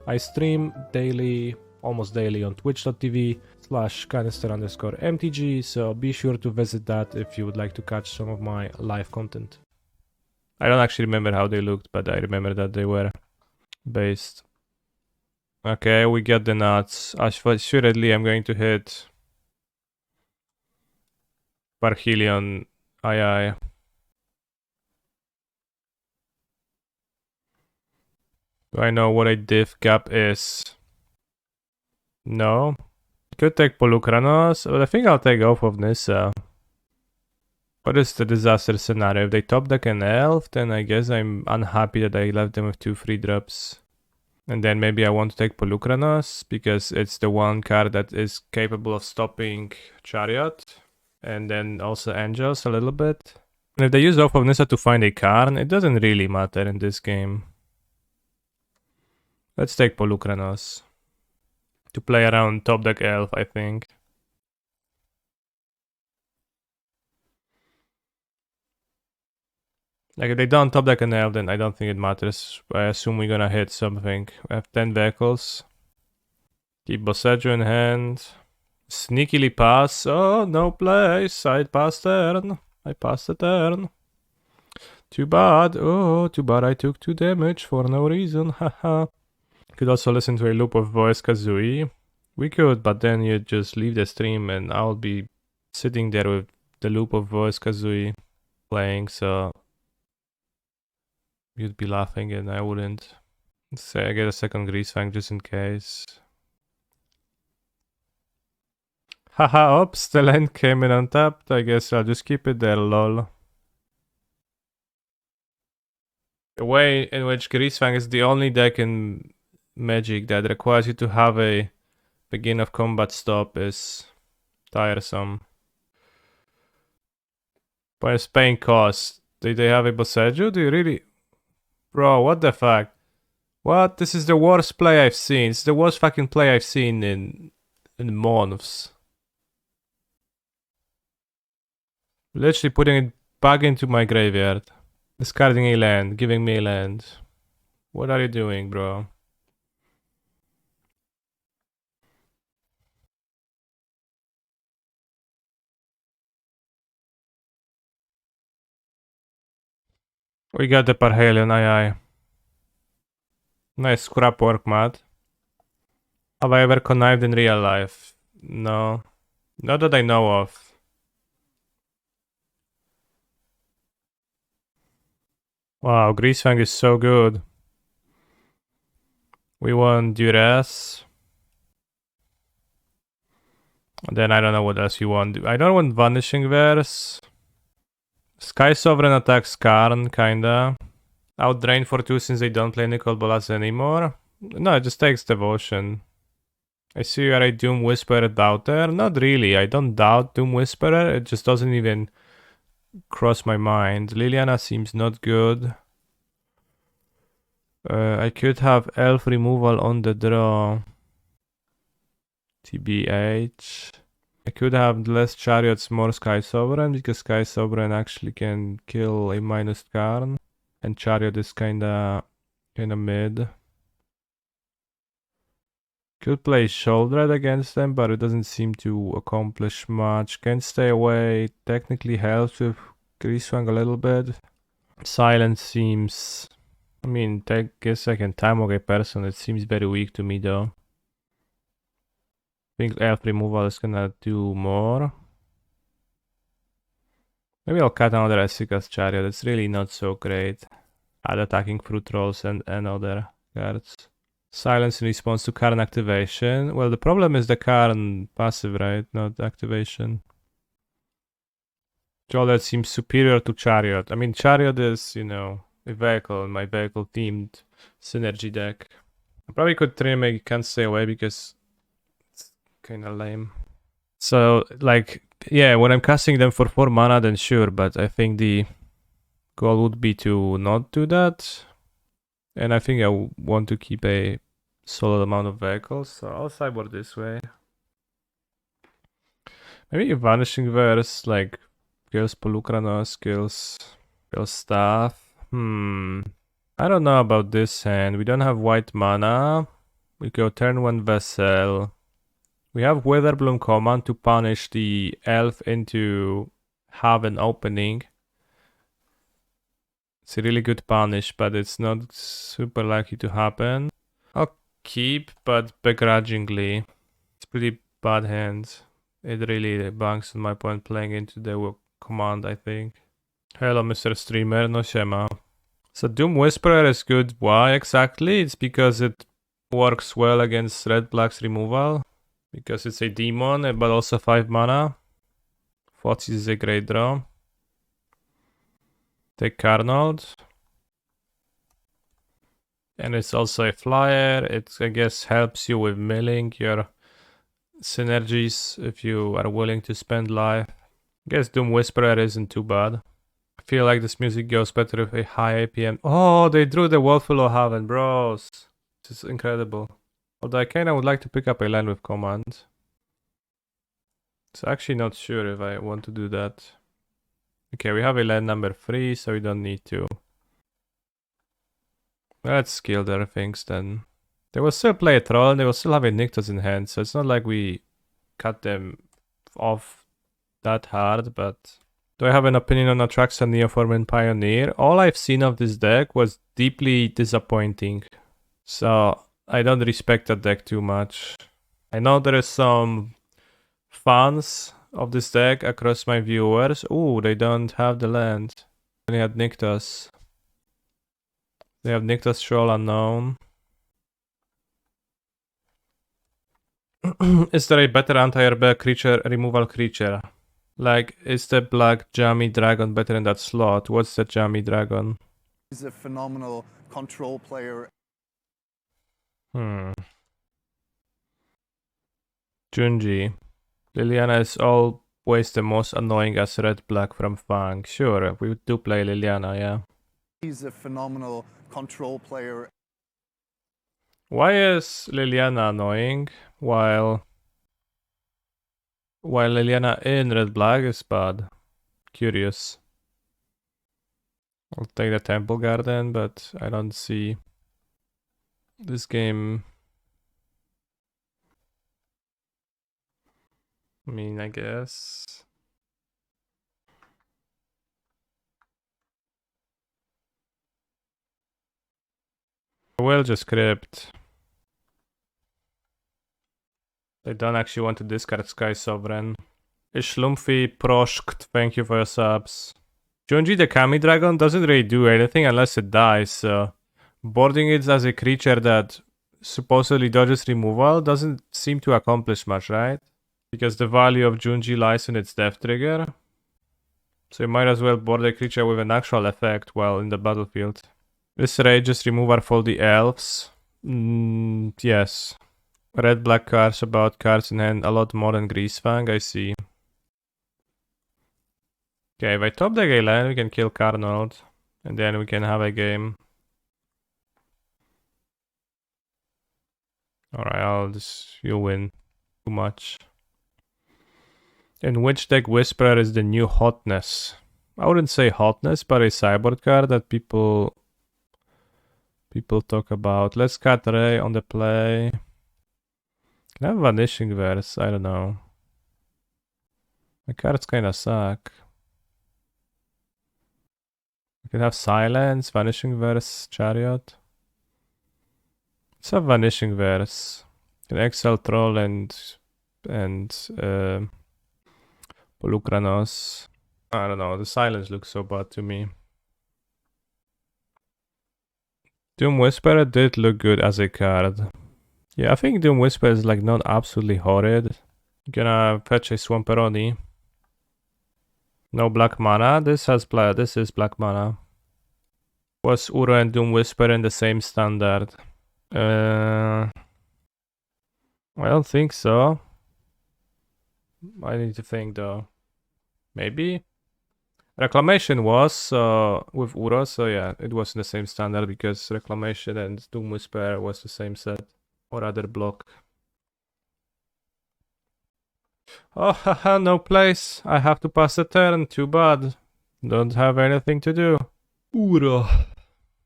I stream daily, almost daily on twitch.tv/canister_mtg, so be sure to visit that if you would like to catch some of my live content. I don't actually remember how they looked, but I remember that they were based. Okay, we get the nuts. Assuredly, I'm going to hit Parhelion II. Do I know what a diff gap is? No. Could take Polukranos, but I think I'll take off of Nissa. What is the disaster scenario? If they top deck an elf, then I guess I'm unhappy that I left them with 2 free drops. And then maybe I want to take Polukranos, because it's the one card that is capable of stopping Chariot. And then also Angels a little bit. And if they use off of Nissa to find a Karn, it doesn't really matter in this game. Let's take Polukranos. To play around top deck elf, I think. Like if they don't top deck an elf, then I don't think it matters. I assume we're gonna hit something. We have 10 vehicles. Keep Boseiju in hand. Sneakily pass. Oh, no place. I passed turn. I passed the turn. Too bad. Oh, too bad I took 2 damage for no reason. Haha. Could also listen to a loop of Voice Kazooie. We could, but then you'd just leave the stream and I'll be sitting there with the loop of Voice Kazooie playing, so you'd be laughing and I wouldn't. Let's say I get a second Greasefang just in case. Haha, oops, the land came in untapped. I guess I'll just keep it there, lol. The way in which Greasefang is the only deck in Magic that requires you to have a begin of combat stop is tiresome. But it's paying cost. Do they have a Boseiju? Do you really? Bro, what the fuck? What? This is the worst play I've seen. It's the worst fucking play I've seen in months. Literally putting it back into my graveyard. Discarding a land, giving me a land. What are you doing, bro? We got the Parhelion II. Nice Scrapwork Mutt. Have I ever connived in real life? No. Not that I know of. Wow, Greasefang is so good. We want Duress. Then I don't know what else you want. I don't want Vanishing Verse. Skysovereign attacks Karn, kinda. Outdrain for 2 since they don't play Nicol Bolas anymore. No, it just takes Devotion. I see you are a Doom Whisperer doubter. Not really, I don't doubt Doom Whisperer. It just doesn't even cross my mind. Liliana seems not good. I could have Elf removal on the draw. TBH. I could have less Chariots, more Skysovereign, because Skysovereign actually can kill a minus Karn. And Chariot is kinda mid. Could play Shoulder against them, but it doesn't seem to accomplish much. Can stay away. Technically helps with Greasefang a little bit. Silence seems... I mean, guess I can time a person. It seems very weak to me though. I think elf removal is gonna do more. Maybe I'll cut another Esika's Chariot. It's really not so great at attacking Fruit Trolls and other cards. Silence in response to Karn activation. Well, the problem is the Karn passive, right? Not activation. Shoulder seems superior to Chariot. I mean, Chariot is, you know, a vehicle, my vehicle themed synergy deck. I probably could trim a Can't Stay Away because it's kinda lame. So, like, yeah, when I'm casting them for 4 mana, then sure, but I think the goal would be to not do that. And I think I want to keep a solid amount of vehicles, so I'll sideboard this way. Maybe a Vanishing Verse, like, kills Polukranos, kills Staff. I don't know about this hand. We don't have white mana. We go turn 1 Vessel. We have Witherbloom Command to punish the elf into have an opening. It's a really good punish, but it's not super likely to happen. I'll keep, but begrudgingly. It's pretty bad hand. It really banks on my point playing into the command, I think. Hello, Mr. Streamer, no siema. So Doom Whisperer is good. Why exactly? It's because it works well against red-black's removal. Because it's a demon, but also 5 mana. Thoughtseize is a great draw. Take Carnold. And it's also a flyer. It, I guess, helps you with milling your synergies if you are willing to spend life. I guess Doom Whisperer isn't too bad. I feel like this music goes better with a high APM. Oh, they drew the Wolfwillow Haven, bros. This is incredible. Although I kinda would like to pick up a land with command. So actually not sure if I want to do that. Okay, we have a land number 3, so we don't need to. Let's kill their things then. They will still play a troll and they will still have a Nykthos in hand, so it's not like we cut them off that hard, but... Do I have an opinion on Atraxa, Neoform and Pioneer? All I've seen of this deck was deeply disappointing. So I don't respect that deck too much. I know there is some fans of this deck across my viewers. Ooh, they don't have the land. They had Nykthos. They have Nykthos Shoal Unknown. Is there a better anti-air creature removal creature? Like, is the black Jammy Dragon better in that slot? What's the Jammy Dragon? He's a phenomenal control player. Junji. Liliana is always the most annoying as red-black from Fang. Sure, we do play Liliana, yeah. He's a phenomenal control player. Why is Liliana annoying while Liliana in red-black is bad? Curious. I'll take the Temple Garden, but I don't see this game. I mean, I guess. I will just crypt. They don't actually want to discard Skysovereign. Ishlumphy, Proshkt, thank you for your subs. Junji the Kami Dragon doesn't really do anything unless it dies, so boarding it as a creature that supposedly dodges removal doesn't seem to accomplish much, right? Because the value of Junji lies in its death trigger. So you might as well board a creature with an actual effect while in the battlefield. Is Rage's removal for the elves? Yes. Red-black cards about cards in hand a lot more than Greasefang, I see. Okay, if I top deck a land, we can kill Carnold. And then we can have a game. Alright, you win. Too much. In which deck Whisperer is the new hotness? I wouldn't say hotness, but a sideboard card that people talk about. Let's cut Ray on the play. Can I have Vanishing Verse? I don't know. My cards kinda suck. We can have Silence, Vanishing Verse, Chariot. Let's have Vanishing Verse. Can exile Troll and Polukranos. I don't know, the Silence looks so bad to me. Doom Whisperer did look good as a card. Yeah, I think Doom Whisperer is like not absolutely horrid. Gonna fetch a Swamperoni. No black mana. This is black mana. Was Uro and Doom Whisperer in the same standard? I don't think so. I need to think though. Maybe? Reclamation was with Uro, so yeah, it was in the same standard because Reclamation and Doom Whisperer was the same set. Or other block. Oh, haha, no place. I have to pass the turn. Too bad. Don't have anything to do. Uro.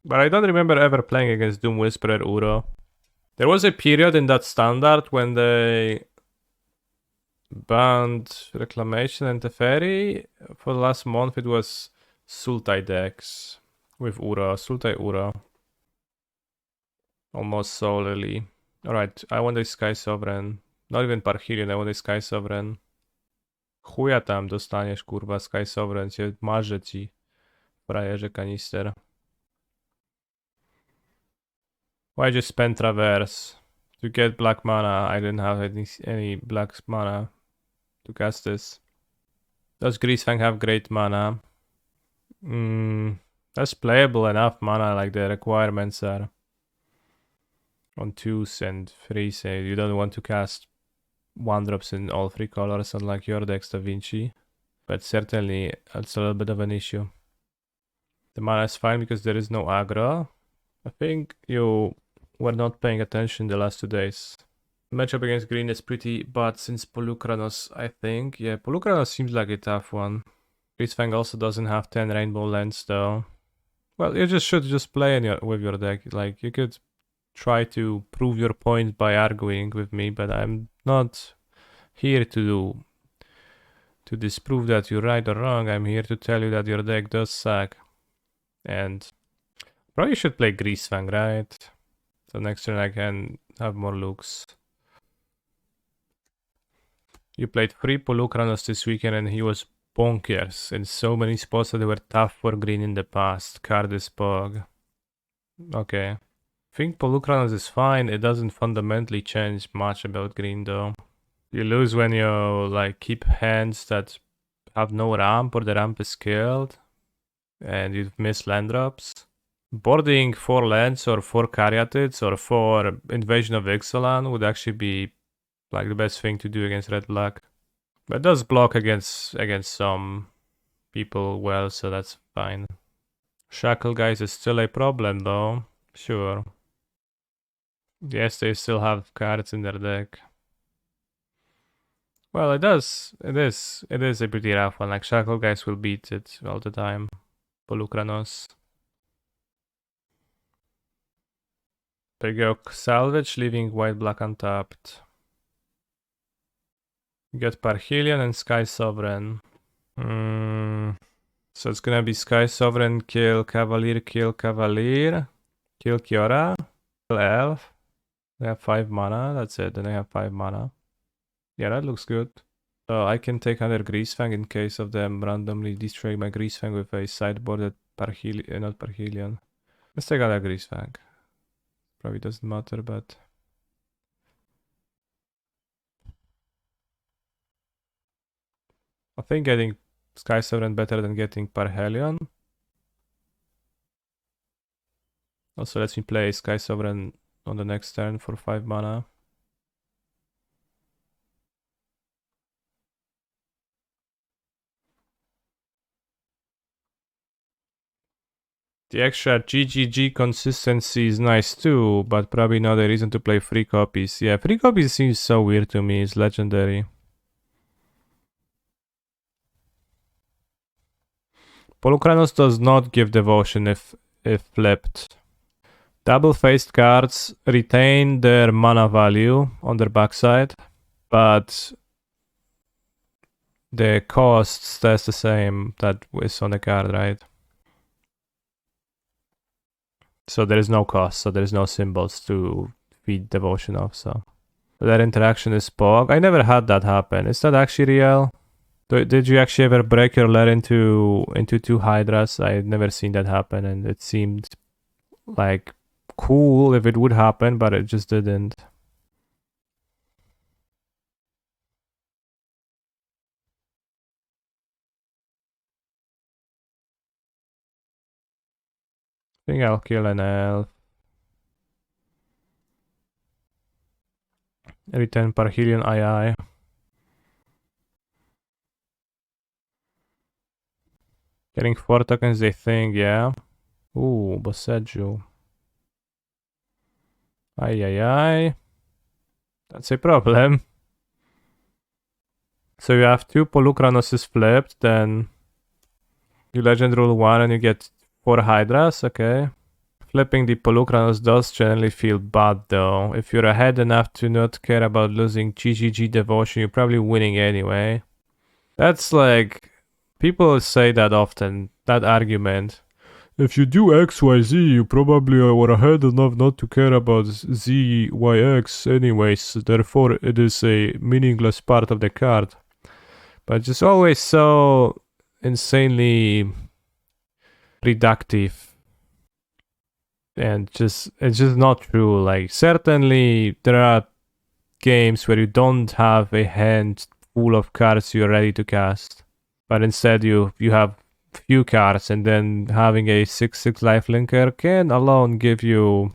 But I don't remember ever playing against Doom Whisperer Uro. There was a period in that standard when they banned Reclamation and Teferi. For the last month it was Sultai decks with Ura, Sultai Ura. Almost solely. Alright, I want a Skysovereign. Not even Parhelion, I want a Skysovereign. Chuja tam dostaniesz, kurwa, Skysovereign, cię marzę ci, frajerze kanister. Why just spend Traverse? To get black mana, I didn't have any black mana to cast this. Does Greasefang have great mana? That's playable enough mana, like the requirements are on 2s and 3s, so you don't want to cast 1-drops in all 3 colors unlike your decks Da Vinci, but certainly it's a little bit of an issue. The mana is fine because there is no aggro. I think you were not paying attention the last 2 days. Matchup against green is pretty bad since Polukranos, I think. Yeah, Polukranos seems like a tough one. Greasefang also doesn't have 10 rainbow lands though. Well, you should just play with your deck. Like, you could try to prove your point by arguing with me, but I'm not here to disprove that you're right or wrong. I'm here to tell you that your deck does suck. And probably should play Greasefang, right? So next turn I can have more looks. You played 3 Polukranos this weekend and he was bonkers in so many spots that they were tough for green in the past. Card is Pog. Okay. I think Polukranos is fine. It doesn't fundamentally change much about green though. You lose when you like keep hands that have no ramp or the ramp is killed and you miss land drops. Boarding 4 lands or 4 Caryatids or 4 Invasion of Ixalan would actually be like the best thing to do against red black. But it does block against some people well, so that's fine. Shackle guys is still a problem though. Sure. Yes, they still have cards in their deck. Well, it is a pretty rough one. Like, Shackle guys will beat it all the time. Polukranos. MTGO Salvage, leaving white-black untapped. You get Parhelion and Skysovereign. So it's gonna be Skysovereign, kill Cavalier, kill Kiora, kill Elf. They have 5 mana, that's it, then they have 5 mana. Yeah, that looks good. So I can take another Greasefang in case of them randomly destroying my Greasefang with a sideboarded Parhelion, not Parhelion. Let's take another Greasefang. Probably doesn't matter, but... I think getting Skysovereign better than getting Parhelion. Also lets me play Skysovereign on the next turn for 5 mana. The extra GGG consistency is nice too, but probably not a reason to play 3 copies. Yeah, 3 copies seems so weird to me, it's legendary. Polukranos does not give devotion if flipped. Double-faced cards retain their mana value on their backside, but the cost stays the same that is on the card, right? So there is no cost, so there is no symbols to feed devotion of, so... That interaction is Pog. I never had that happen. Is that actually real? Did you actually ever break your lair into 2 Hydras? I've never seen that happen, and it seemed like cool if it would happen, but it just didn't. I think I'll kill an elf. Return Parhelion II. Getting 4 tokens, they think, yeah. Ooh, Boseiju. Ay. That's a problem. So you have 2 Polukranos flipped, then you legend rule 1 and you get 4 Hydras, okay. Flipping the Polukranos does generally feel bad though. If you're ahead enough to not care about losing GGG Devotion, you're probably winning anyway. That's like, people say that often, that argument. If you do XYZ, you probably are ahead enough not to care about ZYX anyways, therefore it is a meaningless part of the card. But just always so insanely reductive. And it's just not true. Like, certainly there are games where you don't have a hand full of cards you're ready to cast, but instead you have few cards, and then having a 6/6 lifelinker can alone give you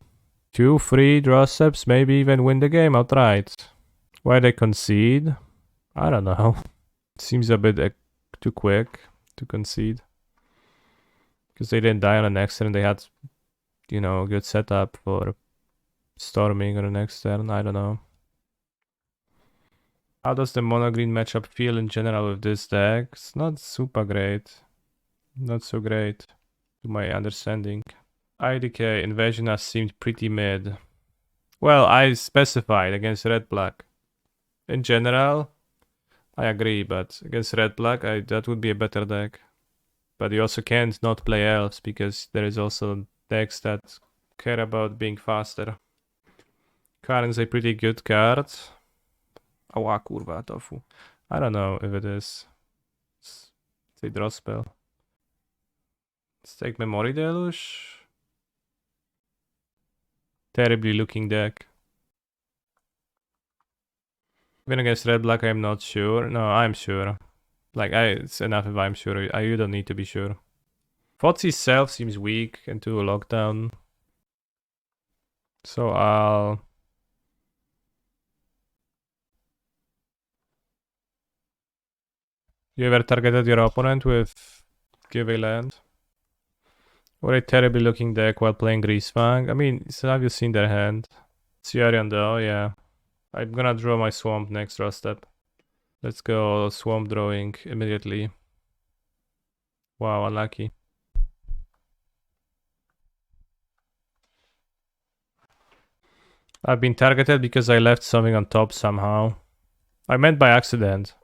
2 free draw steps, maybe even win the game outright. Why they concede? I don't know. Seems a bit too quick to concede. Because they didn't die on the next turn, they had, you know, a good setup for storming on the next turn. I don't know. How does the mono green matchup feel in general with this deck? It's not super great. Not so great, to my understanding. IDK Invasion has seemed pretty mid. Well, I specified against red-black. In general, I agree, but against red-black, that would be a better deck. But you also can't not play elves, because there is also decks that care about being faster. Karen is a pretty good card. Ała, kurwa, tofu. I don't know if it is. It's a draw spell. Let's take Memory Deluge. Terribly looking deck. Even against red-black, I'm not sure. No, I'm sure. Like, it's enough if I'm sure. You don't need to be sure. Thoughtseize itself seems weak into a lockdown. So I'll... You ever targeted your opponent with give a land? Or a terribly looking deck while playing Greasefang? I mean, have you seen their hand? Chariot though, yeah. I'm gonna draw my swamp next draw step. Let's go swamp drawing immediately. Wow, unlucky. I've been targeted because I left something on top somehow. I meant by accident.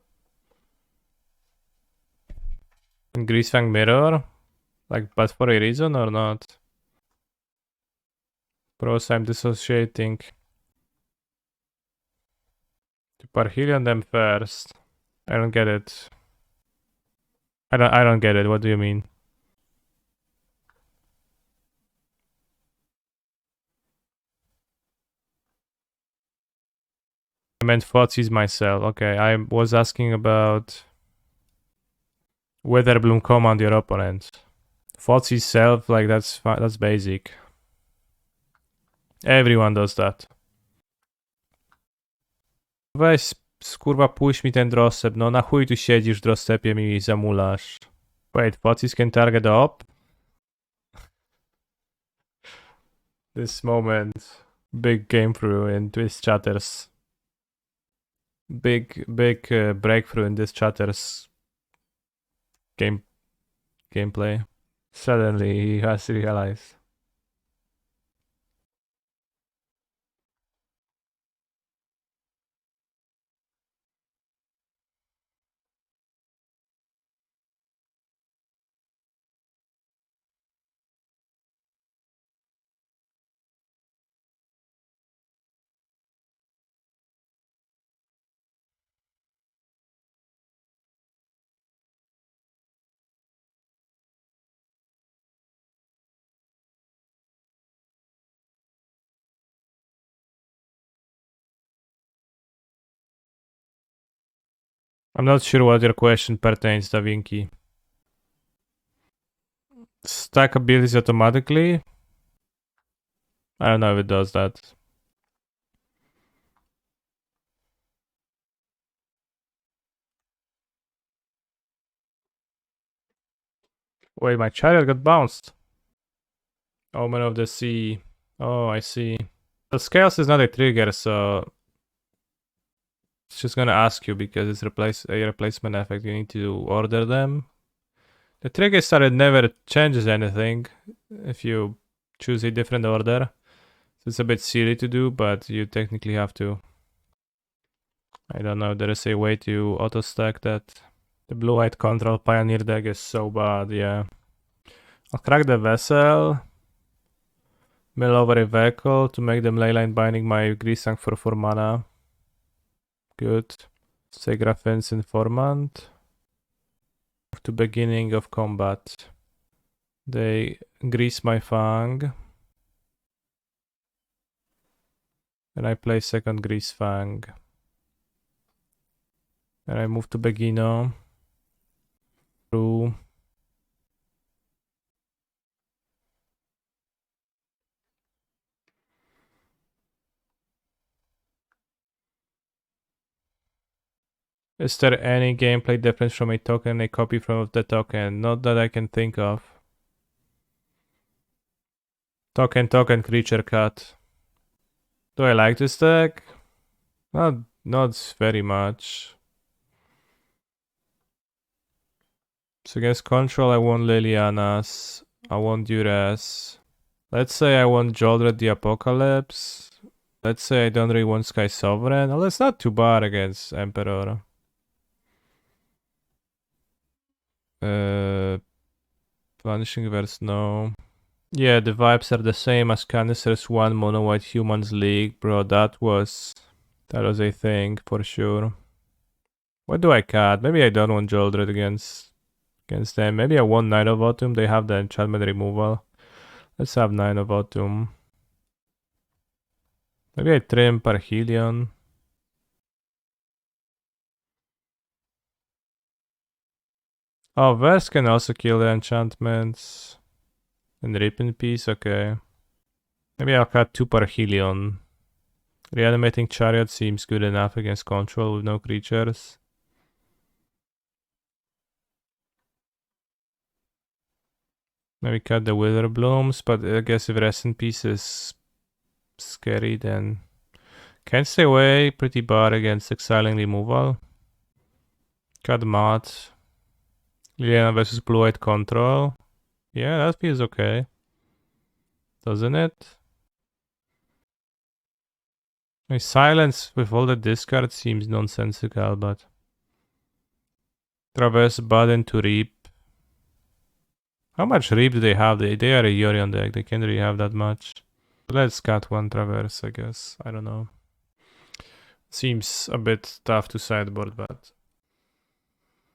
In Greasefang mirror? Like, but for a reason or not? Pros, I'm dissociating. To Parhelion them first. I don't get it. I don't get it. What do you mean? I meant Thoughtseize myself. Okay, I was asking about Witherbloom Command your opponent. Thoughtseize self, like that's basic. Everyone does that. Weź, kurwa, puść mi ten drostep. No na chuj tu siedzisz w drostepie mi zamulasz. Wait, Thoughtseize can target up? This moment. Big game through in this chatters. Big breakthrough in this chatters gameplay. Suddenly he has realized. I'm not sure what your question pertains, Da Vinci. Stack abilities automatically? I don't know if it does that. Wait, my Chariot got bounced. Omen of the Sea. Oh, I see. The Scales is not a trigger, so it's just gonna ask you because it's a replacement effect. You need to order them. The trigger started never changes anything if you choose a different order. So it's a bit silly to do, but you technically have to. I don't know, there is a way to auto stack that. The blue-white control Pioneer deck is so bad, yeah. I'll crack the Vessel. Mill over a vehicle to make them leyline binding my Greasefang for 4 mana. Good. Take Raffine's Informant. Move to beginning of combat. They grease my Fang. And I play second Greasefang. And I move to Begino. Through. Is there any gameplay difference from a token and a copy from the token? Not that I can think of. Token, creature cut. Do I like this deck? Not very much. So against control I want Liliana's. I want Duress. Let's say I want Jaldred the Apocalypse. Let's say I don't really want Skysovereign. Well, that's not too bad against Emperor. Vanishing Verse, no. Yeah, the vibes are the same as Cannister's 1 Mono White Humans League, bro. That was a thing for sure. What do I cut? Maybe I don't want Jaldred against them. Maybe I want Night of Autumn. They have the enchantment removal. Let's have Night of Autumn. Maybe I trim Parhelion. Oh, Verse can also kill the enchantments. And Rip in Peace, okay. Maybe I'll cut 2 Parhelion. Reanimating Chariot seems good enough against control with no creatures. Maybe cut the Witherblooms, but I guess if Rest in Peace is scary, then can't stay away. Pretty bad against Exiling Removal. Cut Mutt. Liliana versus Blue-White Control. Yeah, that feels okay. Doesn't it? My silence with all the discard seems nonsensical, but Traverse button to Reap. How much Reap do they have? They are a Yorion deck. They can't really have that much. Let's cut 1 Traverse, I guess. I don't know. Seems a bit tough to sideboard, but...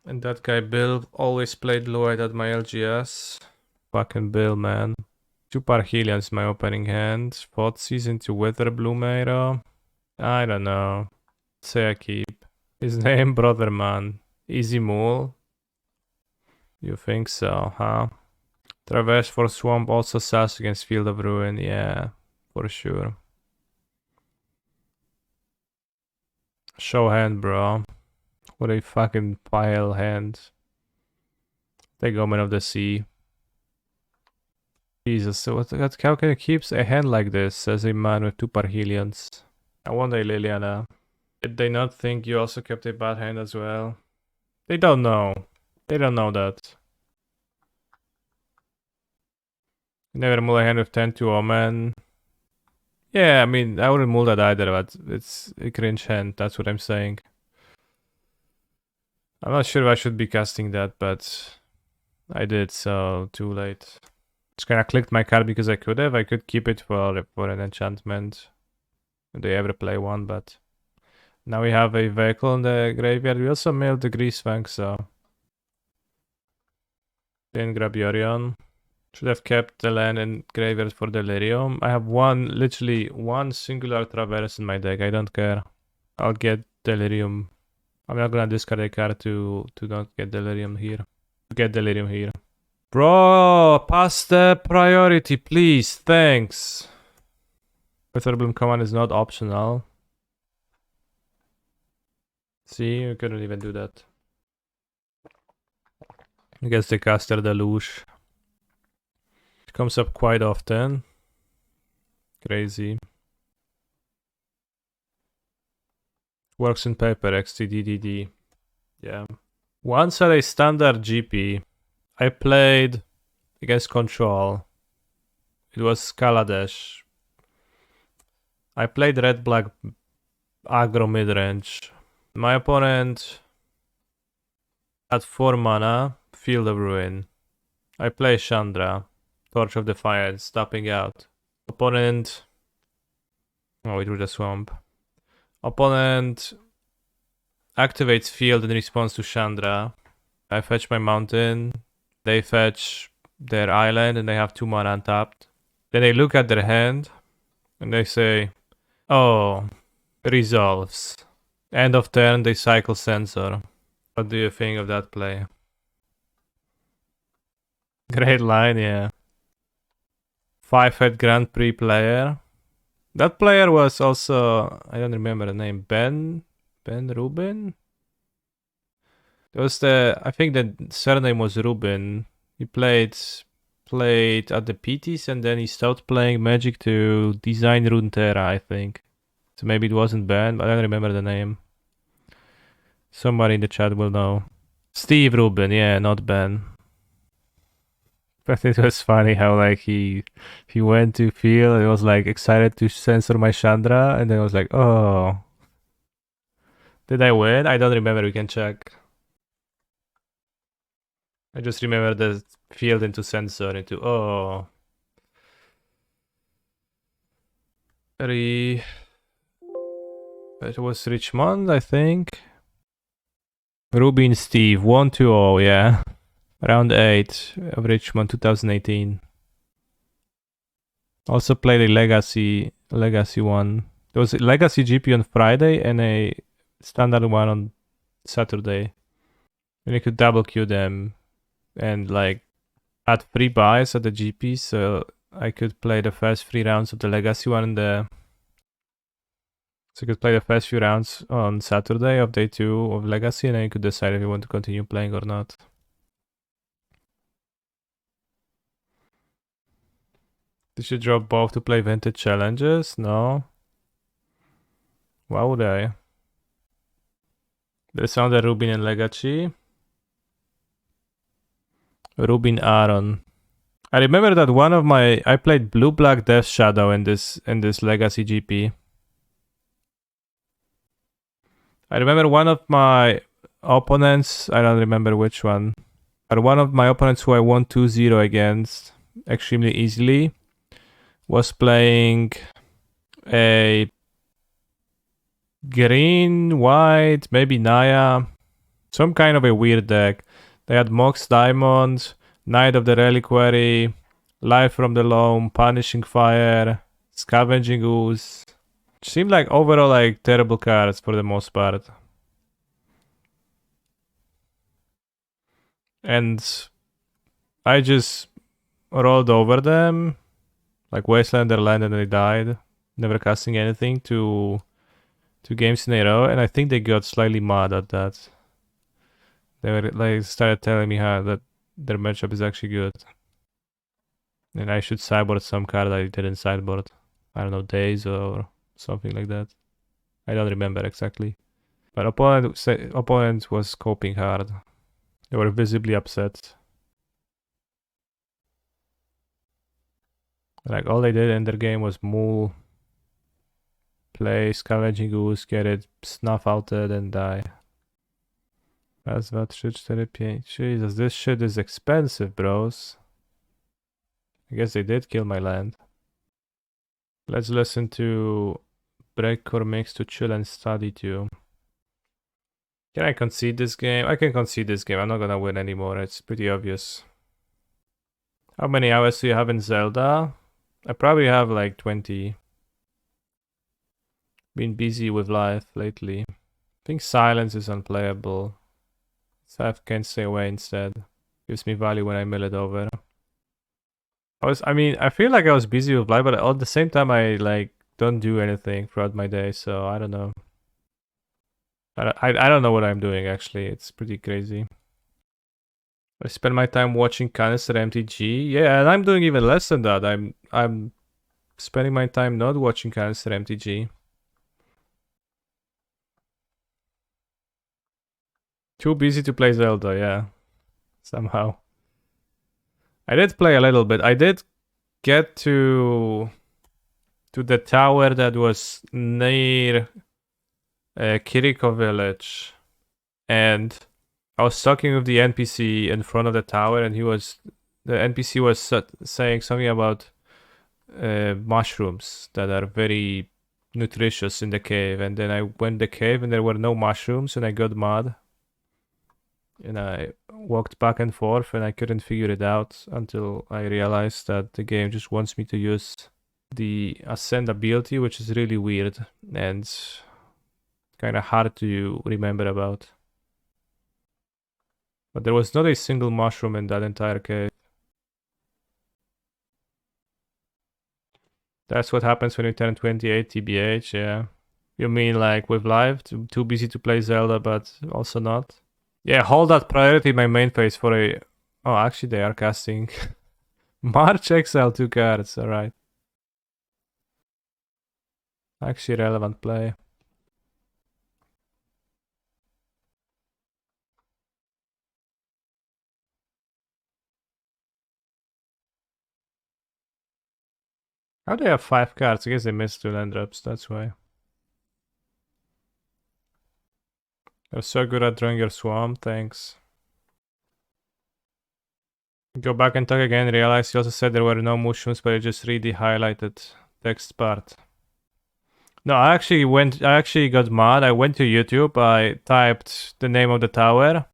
And that guy Bill always played Blue-White at my LGS. Fucking Bill, man. 2 Parhelions my opening hand. Thoughtseize into Witherbloom Mire. I don't know. Say I keep. His name, Brother Man. Easy Mule. You think so, huh? Traverse for Swamp also sus against Field of Ruin. Yeah, for sure. Show hand, bro. What a fucking pile hand. Take Omen of the Sea. Jesus, so how can you keep a hand like this as a man with 2 Parhelions? I want a Liliana. Did they not think you also kept a bad hand as well? They don't know. They don't know that. You never mull a hand with 10-2 Omen. Yeah, I mean, I wouldn't mull that either, but it's a cringe hand, that's what I'm saying. I'm not sure if I should be casting that, but I did, so too late. Just kinda clicked my card because I could have. I could keep it for an enchantment. If they ever play one, but now we have a vehicle in the graveyard. We also milled the Greasefang, so didn't grab Yorion. Should have kept the land in graveyard for Delirium. I have literally one singular Traverse in my deck. I don't care. I'll get Delirium. I'm not gonna discard a card to not get Delirium here. Get Delirium here. Bro, pass the priority, please. Thanks. Witherbloom Command is not optional. See, you couldn't even do that. I guess the caster Deluge. It comes up quite often. Crazy. Works in paper, XTDDD. Yeah. Once at a standard GP, I played against Control. It was Kaladesh. I played red-black aggro midrange. My opponent had 4 mana, Field of Ruin. I play Chandra, Torch of Defiance, tapping out. Opponent... Oh, it drew the swamp. Opponent activates field in response to Chandra. I fetch my mountain. They fetch their island and they have 2 mana untapped. Then they look at their hand and they say, oh, resolves. End of turn, they cycle Censor. What do you think of that play? Great line, yeah. 5-head Grand Prix player. That player was also, I don't remember the name, Ben Rubin? It was I think the surname was Rubin. He played at the PTs and then he stopped playing Magic to design Runeterra, I think. So maybe it wasn't Ben, but I don't remember the name. Somebody in the chat will know. Steve Rubin, yeah, not Ben. But it was funny how like he went to field and was like excited to censor my Chandra and then I was like, oh. Did I win? I don't remember, we can check. I just remember the field into censor into oh. It was Richmond, I think. Rubin Steve, 1-2-0, yeah. Round 8 of Richmond 2018. Also played a Legacy one. There was a Legacy GP on Friday and a standard one on Saturday. And you could double queue them and like add free buys at the GP, so I could play the first 3 rounds of the Legacy one So you could play the first few rounds on Saturday of day 2 of Legacy and then you could decide if you want to continue playing or not. Did you drop both to play Vintage Challenges? No. Why would I? There's another Rubin and Legacy. Rubin Aaron. I remember that one of I played Blue-Black Death Shadow in this Legacy GP. I remember one of my opponents, I don't remember which one, but one of my opponents who I won 2-0 against extremely easily was playing a green, white, maybe Naya, some kind of a weird deck. They had Mox Diamond, Knight of the Reliquary, Life from the Loam, Punishing Fire, Scavenging Ooze. Seemed like overall like terrible cards for the most part. And I just rolled over them, like Wastelander land and they died, never casting anything to 2 games in a row, and I think they got slightly mad at that. They were like started telling me how that their matchup is actually good. And I should sideboard some card I didn't sideboard. I don't know, Days or something like that. I don't remember exactly. But opponent was coping hard. They were visibly upset. Like all they did in their game was Mool, play Scavenging Ooze, get it snuff outed and die. Raz, dwa, trzy, cztery, pięć. Jesus, this shit is expensive, bros. I guess they did kill my land. Let's listen to Breakcore Mix to chill and study too. Can I concede this game? I can concede this game. I'm not gonna win anymore. It's pretty obvious. How many hours do you have in Zelda? I probably have like 20. Been busy with life lately. I think silence is unplayable. Seth can stay away instead. Gives me value when I mill it over. I feel like I was busy with life, but at the same time I like don't do anything throughout my day, so I don't know. I don't know what I'm doing actually. It's pretty crazy. I spend my time watching Canister MTG. Yeah, and I'm doing even less than that. I'm spending my time not watching Canister MTG. Too busy to play Zelda, yeah. Somehow. I did play a little bit. I did get to the tower that was near Kiriko village, and I was talking with the NPC in front of the tower, and the NPC was saying something about mushrooms that are very nutritious in the cave, and then I went the cave and there were no mushrooms, and I got mad, and I walked back and forth, and I couldn't figure it out until I realized that the game just wants me to use the Ascend ability, which is really weird and kind of hard to remember about. But there was not a single mushroom in that entire cave. That's what happens when you turn 28 TBH, yeah. You mean like with live? Too busy to play Zelda, but also not? Yeah, hold that priority in my main phase for a... Oh, actually they are casting. March exile 2 cards, alright. Actually relevant play. How do they have 5 cards? I guess they missed 2 land drops, that's why. You're so good at drawing your swamp, thanks. Go back and talk again, realize you also said there were no mushrooms, but you just read the highlighted text part. No, I actually got mad. I went to YouTube, I typed the name of the tower,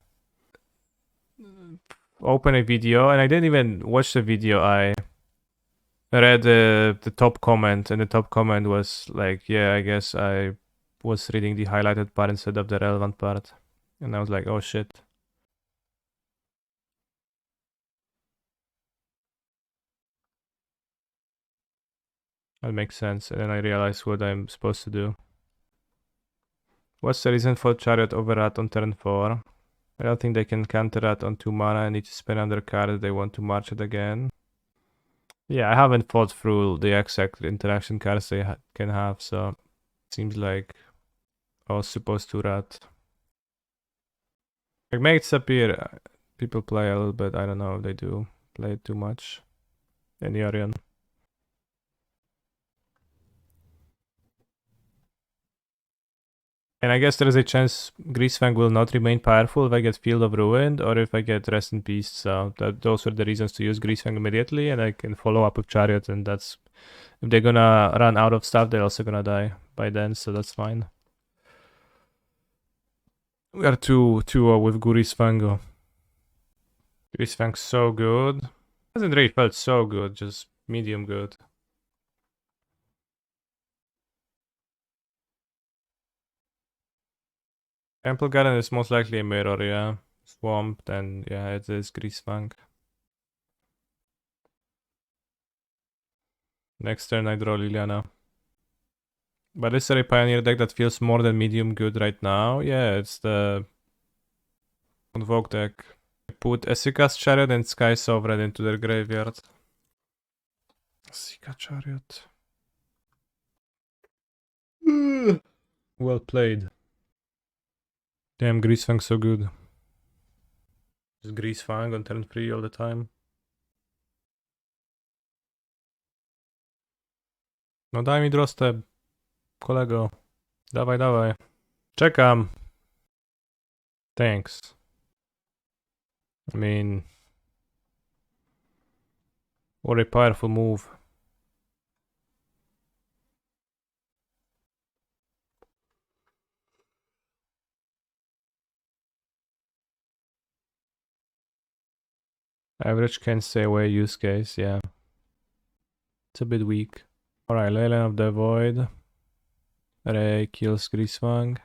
open a video, and I didn't even watch the video. I read the top comment, and the top comment was like, yeah, I guess I was reading the highlighted part instead of the relevant part. And I was like, oh shit. That makes sense. And then I realized what I'm supposed to do. What's the reason for Chariot overrat on turn 4? I don't think they can counter that on 2 mana. I need to spend another card if they want to march it again. Yeah, I haven't thought through the exact interaction cards they can have, so it seems like I was supposed to rat. Like, Mates appear, people play a little bit, I don't know if they do play it too much. And Yorion. And I guess there is a chance Greasefang will not remain powerful if I get Field of Ruin or if I get Rest in Peace. So those were the reasons to use Greasefang immediately, and I can follow up with Chariot, and that's... If they're gonna run out of stuff, they're also gonna die by then, so that's fine. We are 2-0 with Greasefang. Greasefang's so good. Hasn't really felt so good, just medium good. Temple Garden is most likely a mirror, yeah. Swamp, then yeah, it is Greasefang. Next turn I draw Liliana. But is there a Pioneer deck that feels more than medium good right now? Yeah, it's the Convoke deck. I put Esika's Chariot and Skysovereign into their graveyard. Esika Chariot. Well played. Damn, Greasefang's so good. Just Greasefang on turn 3 all the time. No daj mi drostę, kolego. Dawaj, dawaj. Czekam. Thanks. I mean... What a powerful move. Average can stay away use case, yeah. It's a bit weak. Alright, Leyline of the Void. Ray kills Greasefang.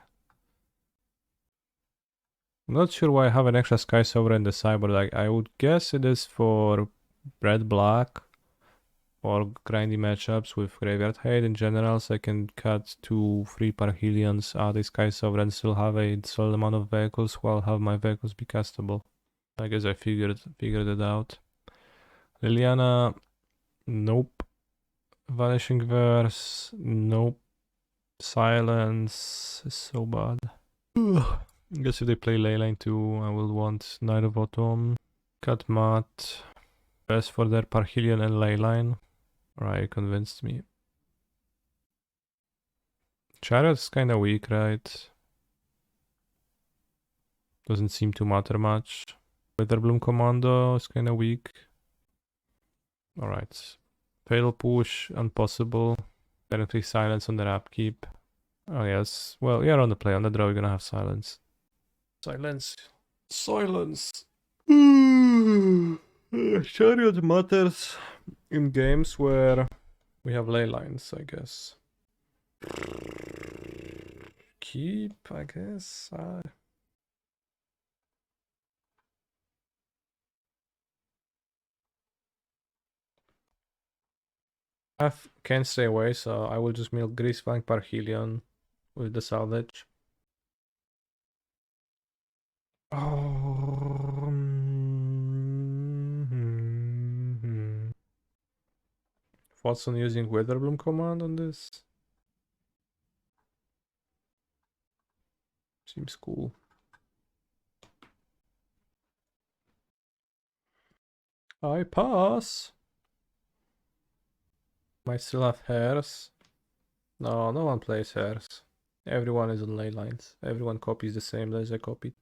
I'm not sure why I have an extra Skysovereign in the sideboard. Like, I would guess it is for red black or grindy matchups with Graveyard Hate in general, so I can cut 2-3 Parhelions, add a Skysovereign, still have a solid amount of vehicles while have my vehicles be castable. I guess I figured it out. Liliana, nope. Vanishing Verse, nope. Silence is so bad. Ugh. I guess if they play Leyline 2, I will want Knight of Autumn. Cut Mutt. Best for their Parhelion and Leyline. Alright, you convinced me. Chariot's kinda weak, right? Doesn't seem to matter much. Witherbloom Commando is kinda weak. Alright. Fatal push, impossible. Guarantee silence on their upkeep. Oh yes. Well, yeah, on the play. On the draw, we're gonna have silence. Silence. Silence. Chariot matters in games where we have ley lines, I guess. Keep, I guess. I can't stay away, so I will just milk Greasefang Parhelion with the salvage. Oh. Thoughts on using Witherbloom Command on this? Seems cool. I pass. Might still have hairs. No, no one plays hairs. Everyone is on ley lines. Everyone copies the same as I copied.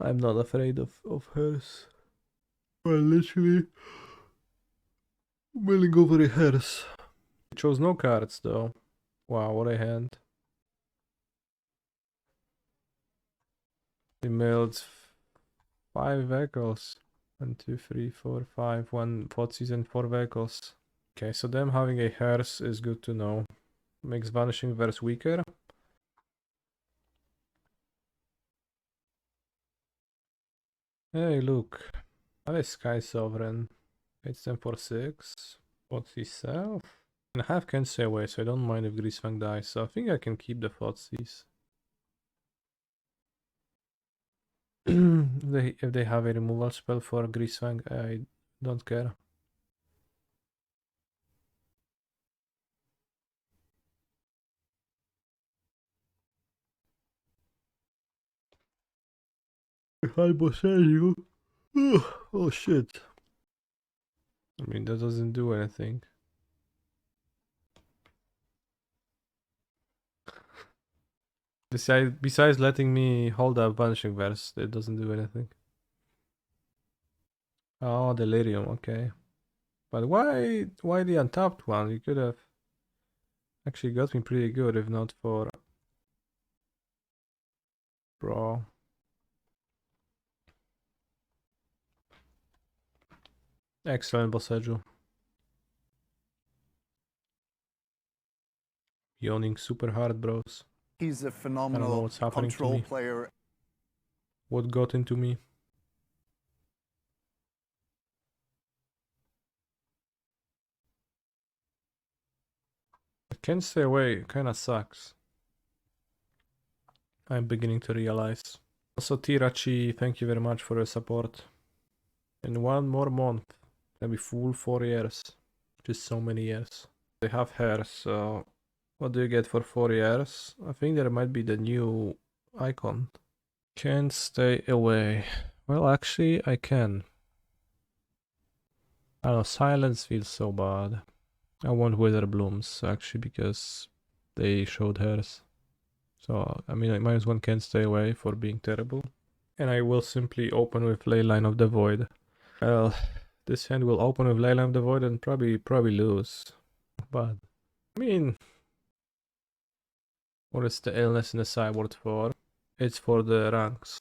I'm not afraid of hairs. I'm literally milling over the hairs. I chose no cards though. Wow, what a hand. We milled 5 vehicles. 1, 2, 3, 4, 5. 1 Thoughtseize and 4 vehicles. Okay, so them having a hairs is good to know. Makes Vanishing Verse weaker. Hey, look. I have a Skysovereign. It's them for 6. Thoughtseize self. And I have can't stay away, so I don't mind if Greasefang dies. So I think I can keep the Thoughtseize. If they have a removal spell for Greasefang, I don't care. Hi, Boseiju. Oh shit. I mean, that doesn't do anything. Besides letting me hold up Vanishing Verse, it doesn't do anything. Oh, Delirium, okay. But why the untapped one? You could have actually got me pretty good if not for... Bro. Excellent, Boseiju. Yawning super hard, bros. He's a I don't know phenomenal what's happening to control me. player. What got into me? I can't stay away, kinda sucks. I'm beginning to realize. Also, Tirachi, thank you very much for your support. In 1 more month, maybe full 4 years. Just so many years. They have hair, so what do you get for 4 years? I think there might be the new icon. Can't stay away. Well, actually, I can. I don't know, silence feels so bad. I want Witherblooms, actually, because they showed hairs. So, I mean, I might as well can't stay away for being terrible. And I will simply open with Leyline of the Void. Well, this hand will open with Leyline of the Void and probably lose. But, I mean... What is the illness in the sideboard for? It's for the ranks.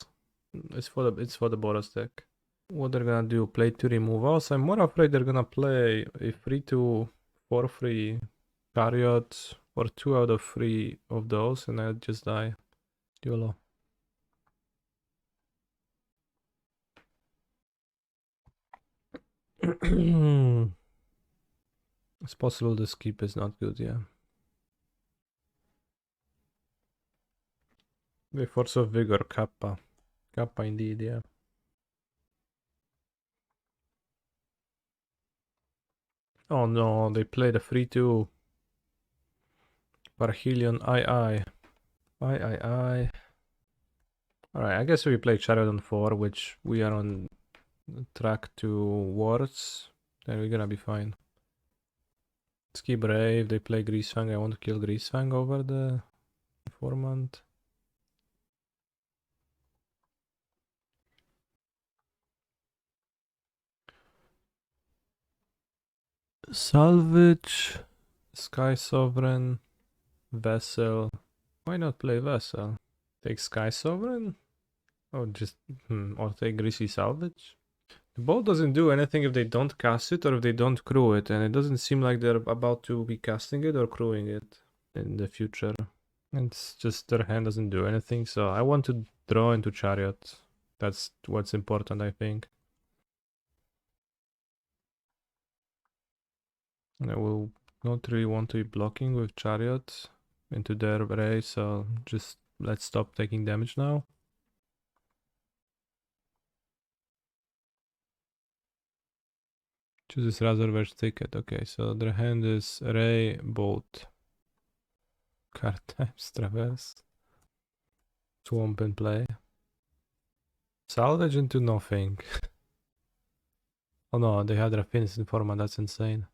It's for the Boros deck. What they're gonna do? Play 2 removals? I'm more afraid they're gonna play a 3-2 4-3 Chariot or 2 out of 3 of those and I'll just die. YOLO. It's possible the skip is not good, yeah. The Force of Vigor, Kappa. Kappa indeed, yeah. Oh no, they played a 3-2. Parhelion II. I. Alright, I guess we play Chariot on 4, which we are on track towards. Then we're gonna be fine. Skip Ray, if they play Greasefang, I want to kill Greasefang over the Informant. Salvage, Skysovereign, Vessel. Why not play Vessel? Take Skysovereign? Or just, or take Grisly Salvage? The ball doesn't do anything if they don't cast it or if they don't crew it, and it doesn't seem like they're about to be casting it or crewing it in the future. It's just their hand doesn't do anything, so I want to draw into Chariot. That's what's important, I think. I will not really want to be blocking with Chariot into their Ray, so just let's stop taking damage now. Chooses Razorverge Thicket. Okay, so their hand is Ray, Bolt. Card types, Traverse. Swamp in play. Salvage into nothing. Oh no, they had Raffine's Informant, that's insane.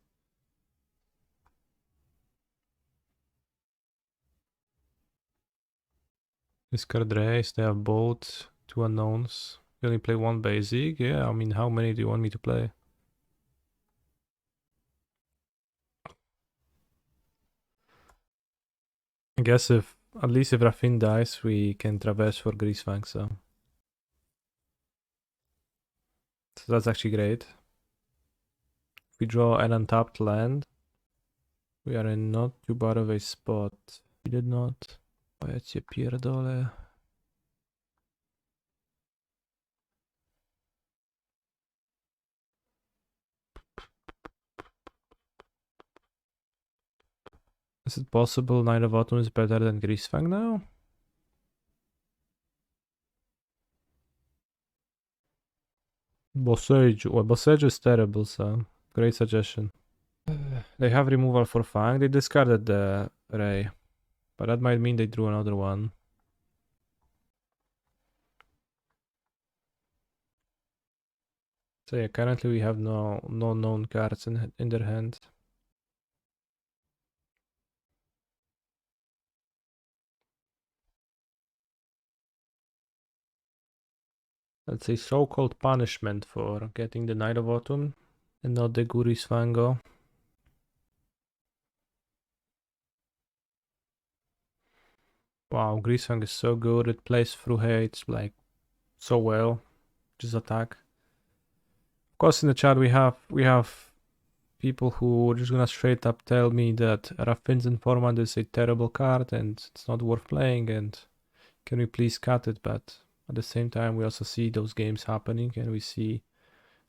Discard Race, they have both, 2 unknowns. You only play 1 basic? Yeah, I mean, how many do you want me to play? I guess if, at least if Raffine dies, we can traverse for Greasefang, so that's actually great. If we draw an untapped land, we are in not too bad of a spot. We did not. O ja cię pierdolę. Is it possible Knight of Autumn is better than Greasefang now? Boseiju. Well, Boseiju is terrible, so great suggestion. They have removal for Fang. They discarded the Ray, but that might mean they drew another one. So yeah, currently we have no known cards in their hand. That's a so-called punishment for getting the Knight of Autumn and not the Greasefang. Wow, Greasefang is so good. It plays through hates like so well. Just attack. Of course, in the chat we have people who are just gonna straight up tell me that Raffine's Informant is a terrible card and it's not worth playing and can we please cut it? But at the same time, we also see those games happening and we see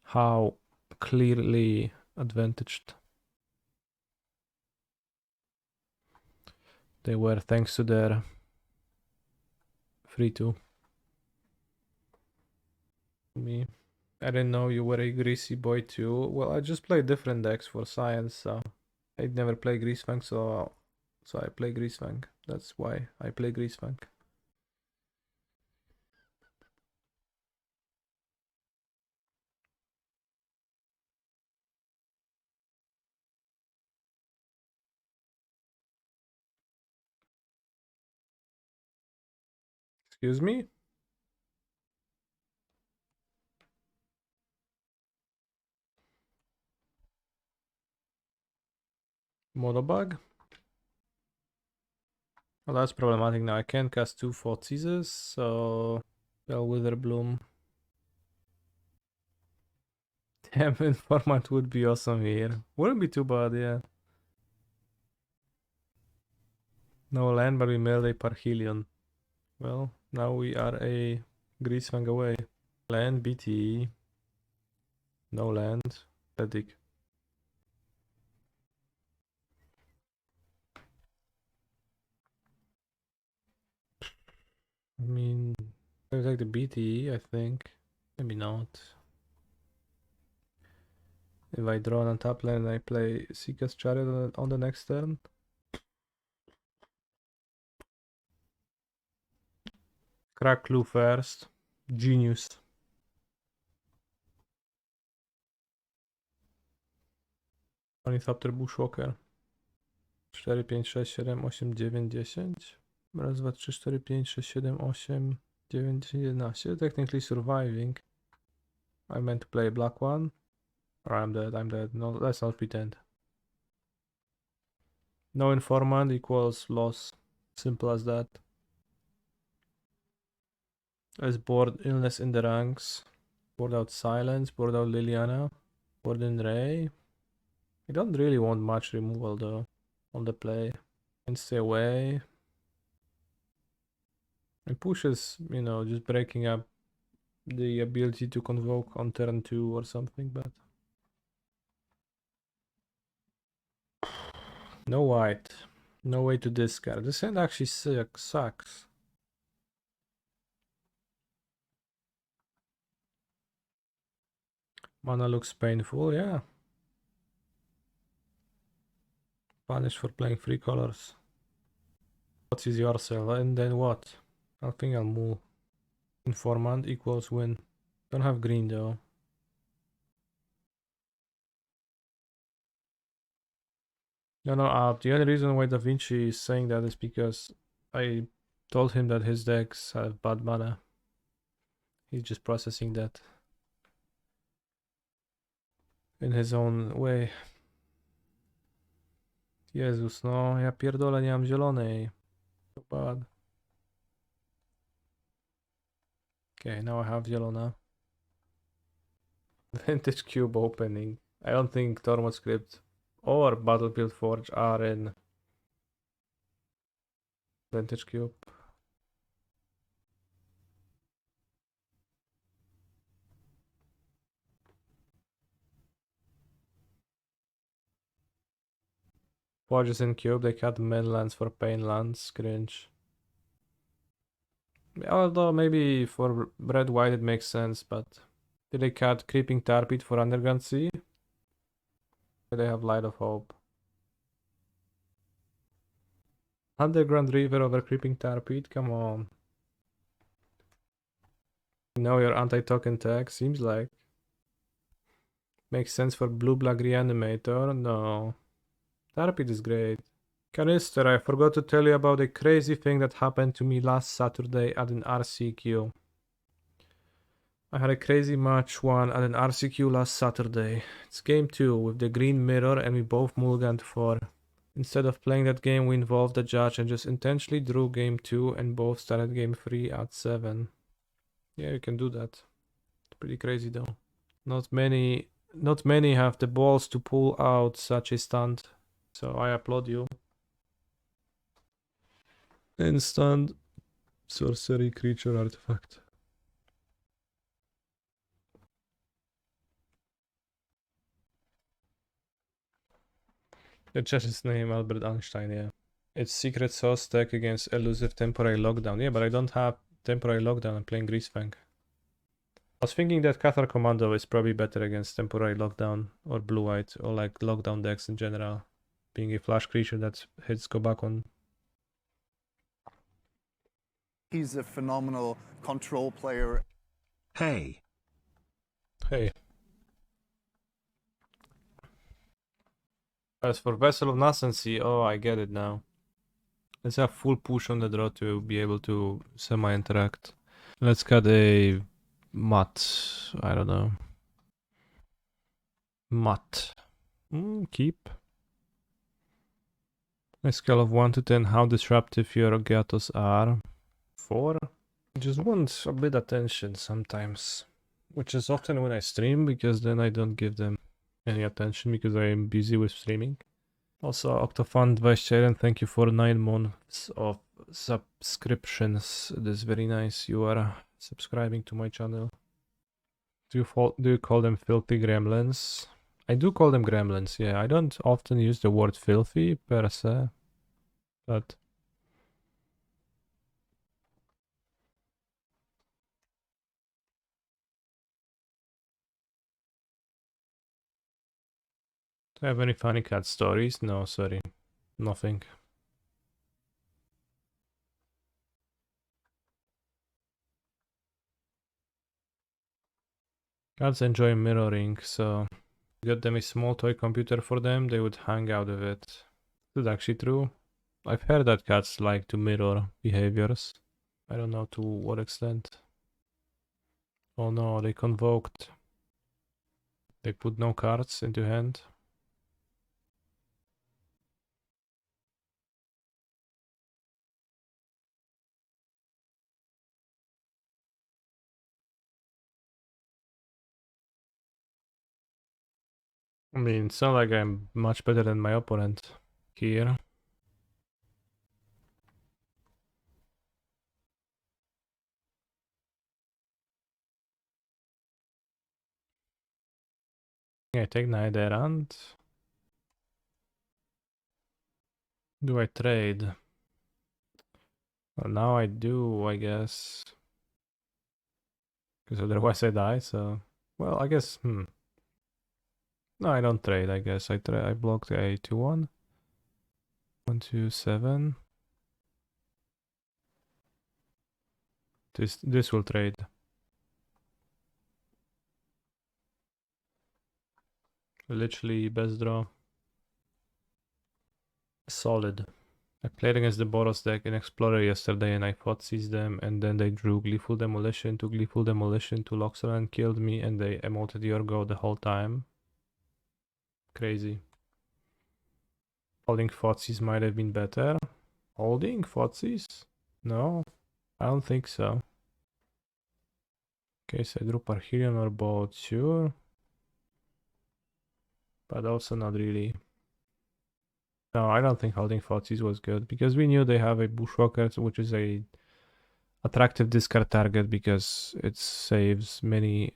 how clearly advantaged they were thanks to their 3-2. Me. I didn't know you were a Greasy boy too. Well, I just play different decks for science, so I never play Greasefang, so I play Greasefang. That's why I play Greasefang. Excuse me? Monobug? Well, that's problematic now. I can't cast 2 Thoughtseizes, so well, Witherbloom. Damn, Informant would be awesome here. Wouldn't be too bad, yeah. No land, but we mailed a Parhelion. Well, now we are a Greasefang away. Land, BT. No land. Pathetic. I mean, I take the BT, I think. Maybe not. If I draw an untap land, I play Esika's Chariot on the next turn. Crack clue first. Genius. Ornithopter Bushwalker. 4, 5, 6, 7, 8, 9, 10. Raz, 2, 3, 4, 5, 6, 7, 8, 9, 10, 11. Technically surviving. I meant to play a black one. Or I'm dead. No, let's not pretend. No informant equals loss. Simple as that. As board illness in the ranks. Board out Silence, board out Liliana. Board in Ray. I don't really want much removal though on the play. And stay away. And pushes, you know, just breaking up the ability to convoke on turn 2 or something, but no white. No way to discard. This hand actually sucks. Mana looks painful, yeah. Punish for playing 3 colors. Thoughtseize yourself, and then what? I think I'll move. Informant equals win. Don't have green though. No, the only reason why Da Vinci is saying that is because I told him that his decks have bad mana. He's just processing that in his own way. Jezus, no, ja pierdolę, nie mam zielonej. So bad. Okay, now I have zielona. Vintage Cube opening. I don't think Tormod Script or Battlefield Forge are in Vintage Cube. Forge is in Cube, they cut main lands for pain lands, cringe. Although maybe for red white it makes sense, but did they cut Creeping Tar Pit for Underground Sea? Or they have Light of Hope? Underground River over Creeping Tar Pit? Come on. You know your anti-token tag? Seems like. Makes sense for Blue-Black Reanimator? No. Tar Pit is great. Canister, I forgot to tell you about a crazy thing that happened to me last Saturday at an RCQ. I had a crazy match one at an RCQ last Saturday. It's game 2 with the green mirror and we both mulliganed 4. Instead of playing that game, we involved the judge and just intentionally drew game 2 and both started game 3 at 7. Yeah, you can do that. It's pretty crazy though. Not many have the balls to pull out such a stunt, so I applaud you. Instant sorcery creature artifact. The judge's name, Albert Einstein, yeah. It's secret sauce deck against elusive temporary lockdown. Yeah, but I don't have temporary lockdown. I'm playing Greasefang. I was thinking that Cathar Commando is probably better against temporary lockdown or blue-white or like lockdown decks in general. Being a flash creature that hits go back on. He's a phenomenal control player. Hey. Hey. As for Vessel of Nascency, oh, I get it now. Let's have full push on the draw to be able to semi-interact. Let's cut a Mutt. I don't know. Mutt. Keep. On a scale of 1 to 10, how disruptive your Gatos are? 4. Just want a bit attention sometimes. Which is often when I stream, because then I don't give them any attention because I am busy with streaming. Also, Octofan21, thank you for 9 months of subscriptions. It is very nice you are subscribing to my channel. Do you call them filthy gremlins? I do call them gremlins, yeah. I don't often use the word filthy per se, but do I have any funny cat stories? No, sorry. Nothing. Cats enjoy mirroring, so got them a small toy computer for them, they would hang out with it. That's actually true. I've heard that cats like to mirror behaviors. I don't know to what extent. Oh no, they convoked. They put no cards into hand. I mean, it's not like I'm much better than my opponent here. I take Knight Errant. Do I trade? Well, now I do, I guess. Because otherwise I die, so... Well, I guess, No, I don't trade, I guess. I block the 8-1. 1, 2, 7. This will trade. Literally best draw. Solid. I played against the Boros deck in Explorer yesterday and I Thoughtseize them and then they drew Gleeful Demolition to Loxodon and killed me and they emoted your go the whole time. Crazy. Holding Thoughtseize might have been better. Holding Thoughtseize? No, I don't think so. Okay, so I drew Parhelion or both, sure. But also not really. No, I don't think holding Thoughtseize was good because we knew they have a Bushwalker, which is a attractive discard target because it saves many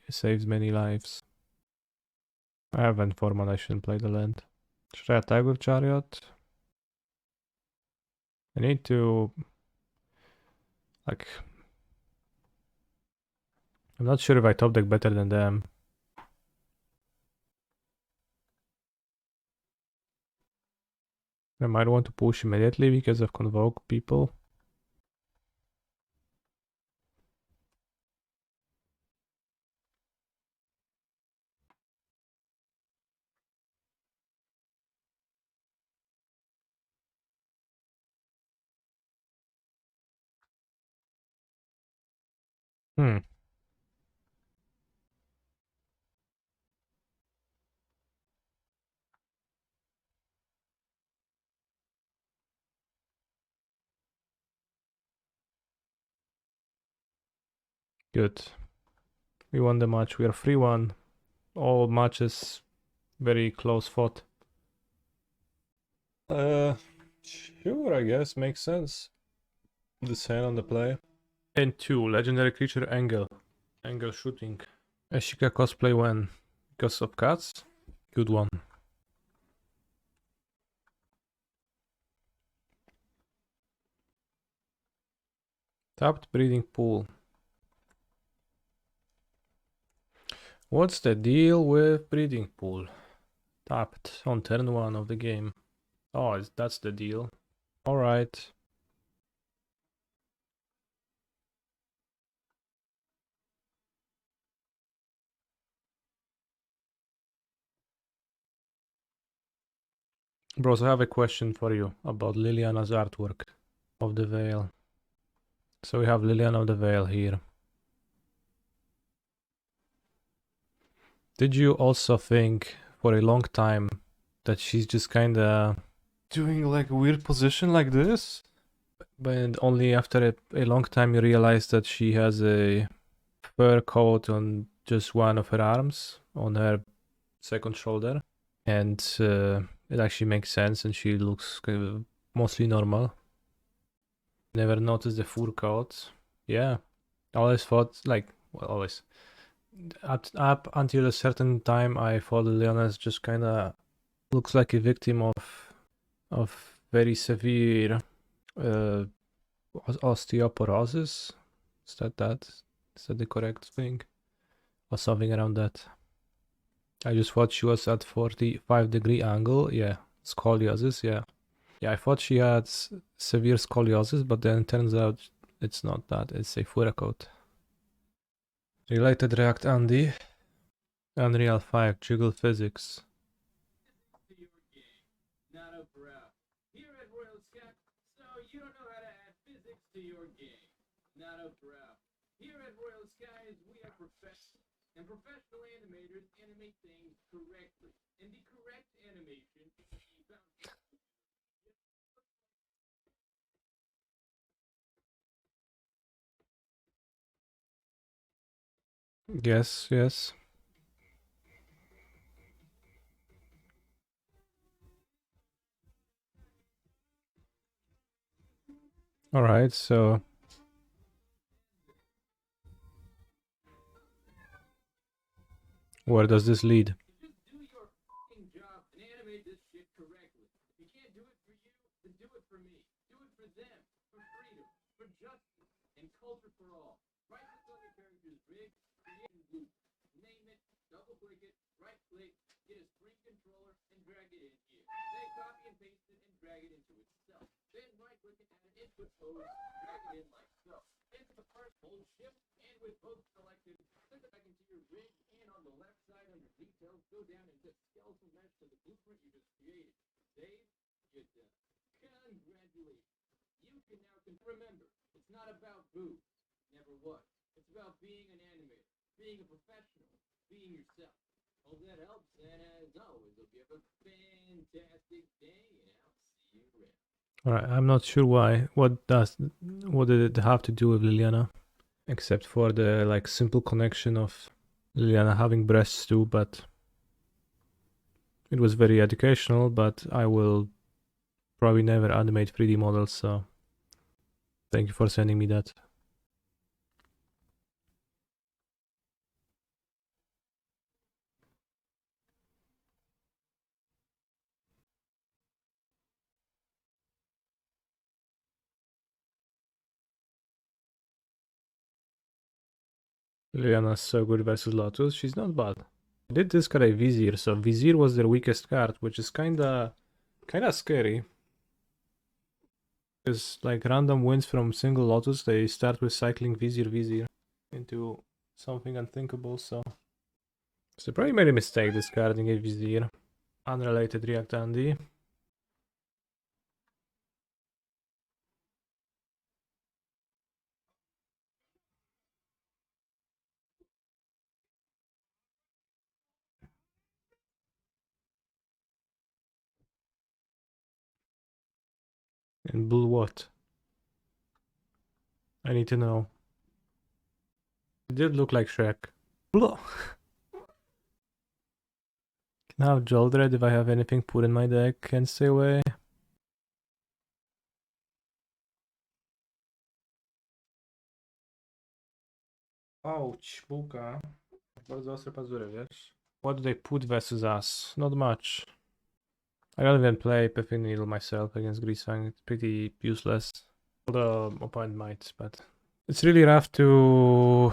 lives. I have Enfeeblement, I shouldn't play the land. Should I attack with Chariot? I need to... Like... I'm not sure if I top deck better than them. I might want to push immediately because of Convoke people. Good. We won the match. We are 3-1. All matches very close fought. Sure, I guess. Makes sense. This hand on the play. And 2, legendary creature Angle. Angle shooting. Esika cosplay when? Because of cats? Good one. Tapped breeding pool. What's the deal with breeding pool? Tapped on turn 1 of the game. Oh, that's the deal. Alright. Bros, I have a question for you about Liliana's artwork of the Veil. So we have Liliana of the Veil here. Did you also think for a long time that she's just kinda doing like a weird position like this? But only after a long time you realize that she has a fur coat on just one of her arms, on her second shoulder. And it actually makes sense and she looks kind of mostly normal. Never noticed the fur coat. Yeah. Always thought, like, well, always. Up until a certain time, I thought Leonas just kind of looks like a victim of very severe osteoporosis. Is that the correct thing? Or something around that. I just thought she was at 45-degree angle. Yeah, scoliosis. Yeah, I thought she had severe scoliosis, but then it turns out it's not that. It's a fur coat. Related React Andy. Unreal 5, Jiggle Physics. Here at Royal Skies, we are professional, and professional animators animate things correctly. And the correct animation is the foundation. Yes, yes. Alright, so where does this lead? Just do your fucking job and animate this shit correctly. If you can't do it for you, then do it for me. Do it for them, for freedom, for justice, and culture for all. Right click on your character's rig, create a loop. Name it, double click it, right click, get a spring controller, and drag it in here. Then copy and paste it and drag it into itself. Then right click and add an input pose, drag it in like so. Into the first, hold shift, and with both selected, click it back into your rig, and on the left side under details, go down into skeletal mesh to the blueprint you just created. Save, you're done. Congratulations. You can now remember, it's not about boobs. Never was. It's about being an animator, being a professional, being yourself. Hope that helps, and as always, hope you have a fantastic day, and I'll see you around. Alright, I'm not sure why. What did it have to do with Liliana? Except for the like simple connection of Liliana having breasts too, but it was very educational, but I will probably never animate 3D models, so thank you for sending me that. Liliana's so good versus Lotus, she's not bad. I did discard a Vizier, so Vizier was their weakest card, which is kinda scary. Because like random wins from single Lotus, they start with cycling Vizier into something unthinkable, so they probably made a mistake discarding a Vizier. Unrelated React Andy. And Bull what? I need to know. It did look like Shrek. Blah. Can I have Joldred if I have anything put in my deck? Can stay away. Ouch, bułka. Bardzo ostre pazury, wiesz? What do they put versus us? Not much. I don't even play Pithing Needle myself against Greasefang. It's pretty useless. Although opponent might, but it's really rough to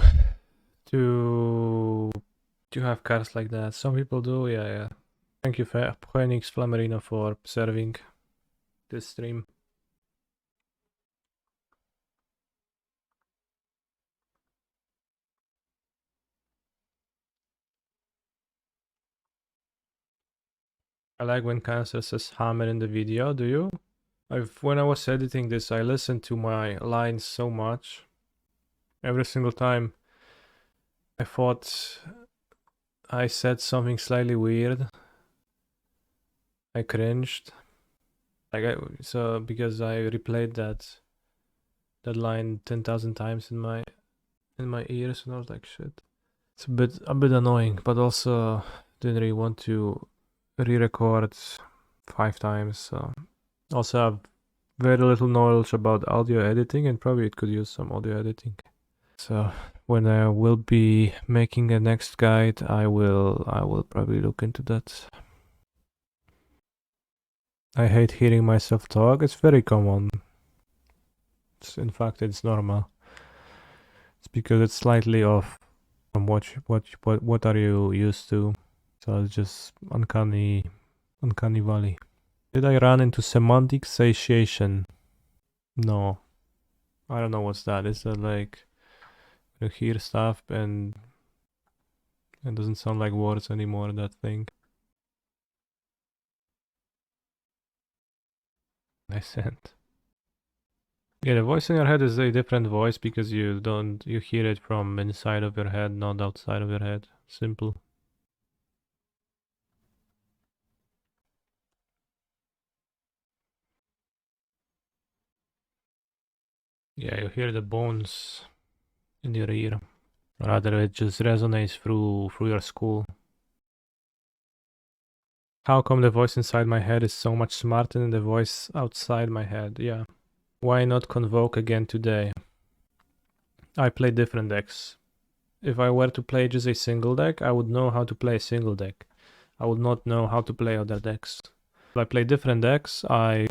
have cards like that. Some people do, yeah. Thank you, Phoenix Flamerino, for serving this stream. I like when Cancer says hammer in the video, do you? When I was editing this, I listened to my lines so much. Every single time I thought I said something slightly weird, I cringed. Because I replayed that line 10,000 times in my ears, and I was like, shit. It's a bit annoying, but also didn't really want to re-record 5 times. So also have very little knowledge about audio editing, and probably it could use some audio editing. So when I will be making a next guide, I will probably look into that. I hate hearing myself talk. It's very common. In fact, it's normal. It's because it's slightly off from what are you used to. So it's just uncanny valley. Did I run into semantic satiation? No. I don't know what's that. Is that like you hear stuff and it doesn't sound like words anymore, that thing? I sent. Yeah, the voice in your head is a different voice because you hear it from inside of your head, not outside of your head. Simple. Yeah, you hear the bones in your ear. Rather, it just resonates through your skull. How come the voice inside my head is so much smarter than the voice outside my head? Yeah. Why not Convoke again today? I play different decks. If I were to play just a single deck, I would know how to play a single deck. I would not know how to play other decks. If I play different decks, I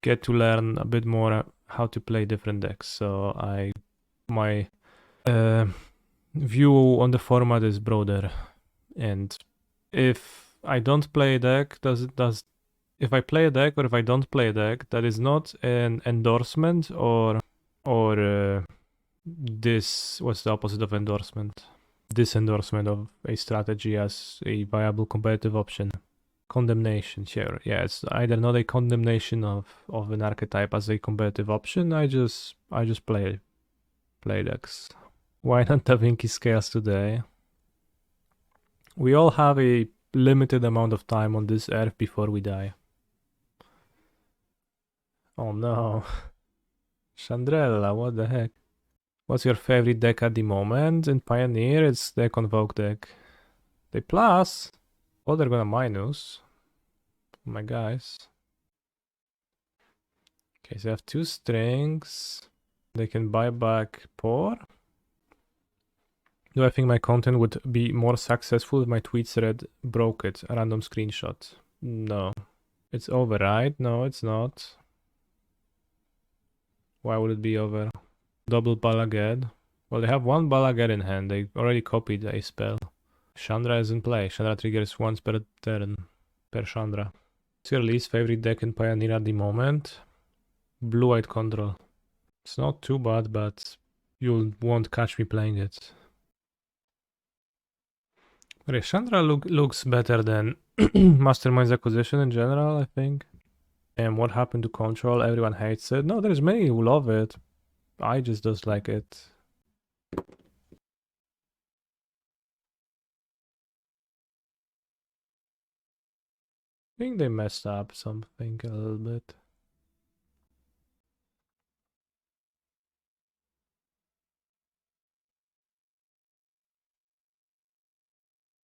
get to learn a bit more how to play different decks. So my view on the format is broader. And if I don't play a deck, if I play a deck or if I don't play a deck, that is not an endorsement or this, what's the opposite of endorsement? Disendorsement of a strategy as a viable competitive option. Condemnation, sure. Yeah, it's either not a condemnation of an archetype as a competitive option. I just play decks. Why not Da Vinci Scales today? We all have a limited amount of time on this earth before we die. Oh no. Chandrella, what the heck? What's your favorite deck at the moment? In Pioneer, it's the Convoke deck. They plus. Oh, they're gonna minus. My guys. Okay, so they have 2 strings. They can buy back Pour. Do I think my content would be more successful if my tweets read broke it? A random screenshot. No. It's over, right? No, it's not. Why would it be over? Double Balagad. Well, they have 1 Balagad in hand. They already copied a spell. Chandra is in play. Chandra triggers once per turn. Per Chandra. What's your least favorite deck in Pioneer at the moment? Blue-White Control. It's not too bad, but you won't catch me playing it. Okay, Chandra looks better than Mastermind's Acquisition in general, I think. And what happened to Control? Everyone hates it. No, there's many who love it. I just dislike it. I think they messed up something a little bit.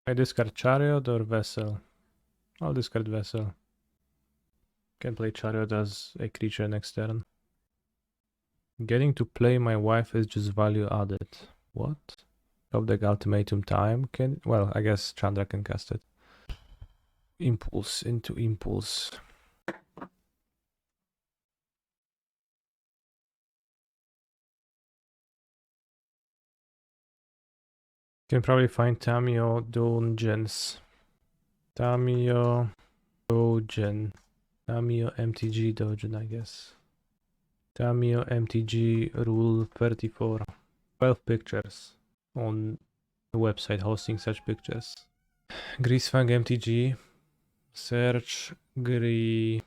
I discard Chariot or Vessel? I'll discard Vessel. Can play Chariot as a creature next turn. Getting to play my wife is just value added. What? Top deck ultimatum time. Well, I guess Chandra can cast it. Impulse into Impulse. Can probably find Tamiyo Dungeons. Tamiyo Dogen. Tamiyo MTG Dogen, I guess. Tamiyo MTG Rule 34. 12 pictures on the website hosting such pictures. Greasefang MTG. Search Greasefang.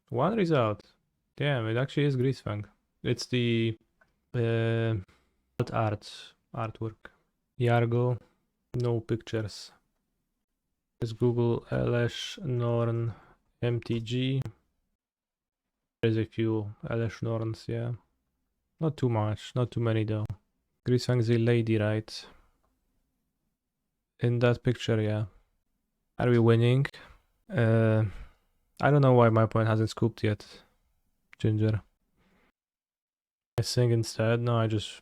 1 result. Damn, it actually is Greasefang. It's the artwork. Yargo. No pictures. Let's Google LS Norn MTG. There's a few LS Norns, yeah. Not too much, not too many though. Greasefang is a lady, right? In that picture, yeah. Are we winning? I don't know why my opponent hasn't scooped yet. Ginger. I sing instead. No, I just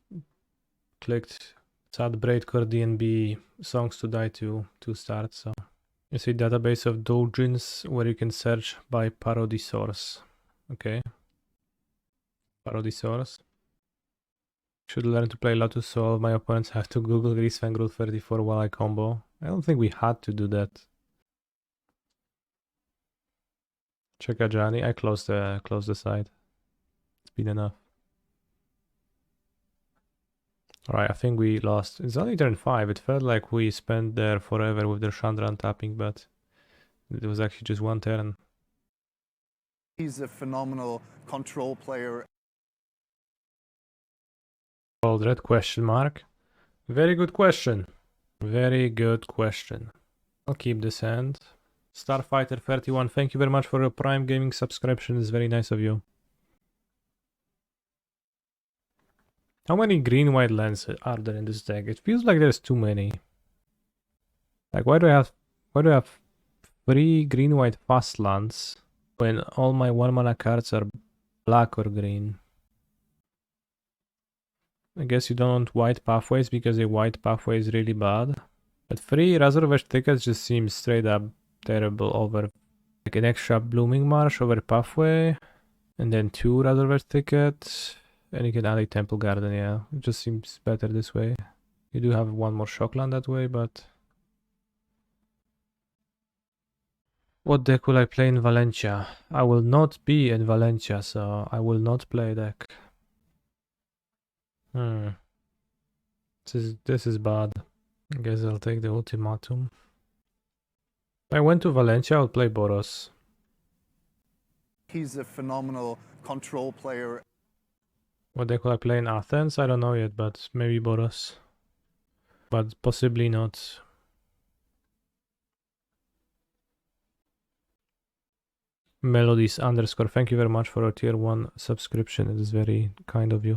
clicked Sad Braidcore DNB songs to die to start, so. It's a database of doujins where you can search by parody source. Okay. Parody source. Should learn to play Lotus Soul. My opponents have to Google Greasefang Rule 34 while I combo. I don't think we had to do that. Check Ajani. I closed the site. It's been enough. Alright, I think we lost. It's only turn 5. It felt like we spent there forever with their Chandra untapping, but it was actually just 1 turn. He's a phenomenal control player. Old red question mark. Very good question. Very good question. I'll keep this hand. Starfighter31, thank you very much for your Prime Gaming subscription. It's very nice of you. How many green-white lands are there in this deck? It feels like there's too many. Like, why do I have 3 green-white fast lands when all my 1-mana cards are black or green? I guess you don't want white pathways because a white pathway is really bad. But 3 Razorverge Thickets just seems straight up terrible over like an extra Blooming Marsh over pathway. And then 2 Razorverge Thickets. And you can add a Temple Garden, yeah. It just seems better this way. You do have 1 more Shockland that way, but... What deck will I play in Valencia? I will not be in Valencia, so I will not play deck. This is bad. I guess I'll take the ultimatum. If I went to Valencia, I would play Boros. He's a phenomenal control player. What deck will I play in Athens? I don't know yet, but maybe Boros. But possibly not. Melodies underscore, thank you very much for a tier 1 subscription. It is very kind of you.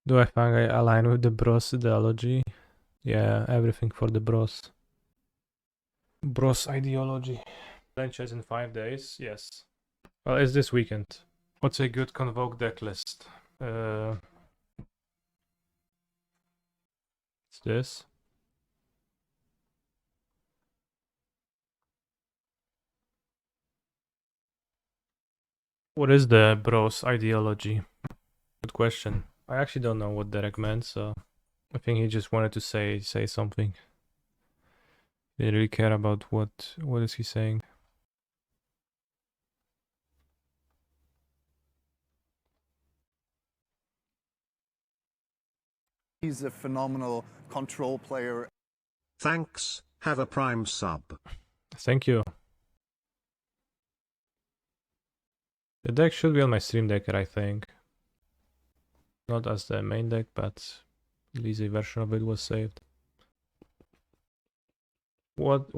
Do I think I align with the Bros ideology? Yeah, everything for the Bros. Bros ideology. Valencia is in 5 days, yes. Well, it's this weekend. What's a good Convoke deck list? It's this. What is the Bros ideology? Good question. I actually don't know what Derek meant, so I think he just wanted to say something. He didn't really care about what is he saying. He's a phenomenal control player. Thanks, have a Prime sub. Thank you. The deck should be on my stream decker, I think. Not as the main deck, but at least a version of it was saved. What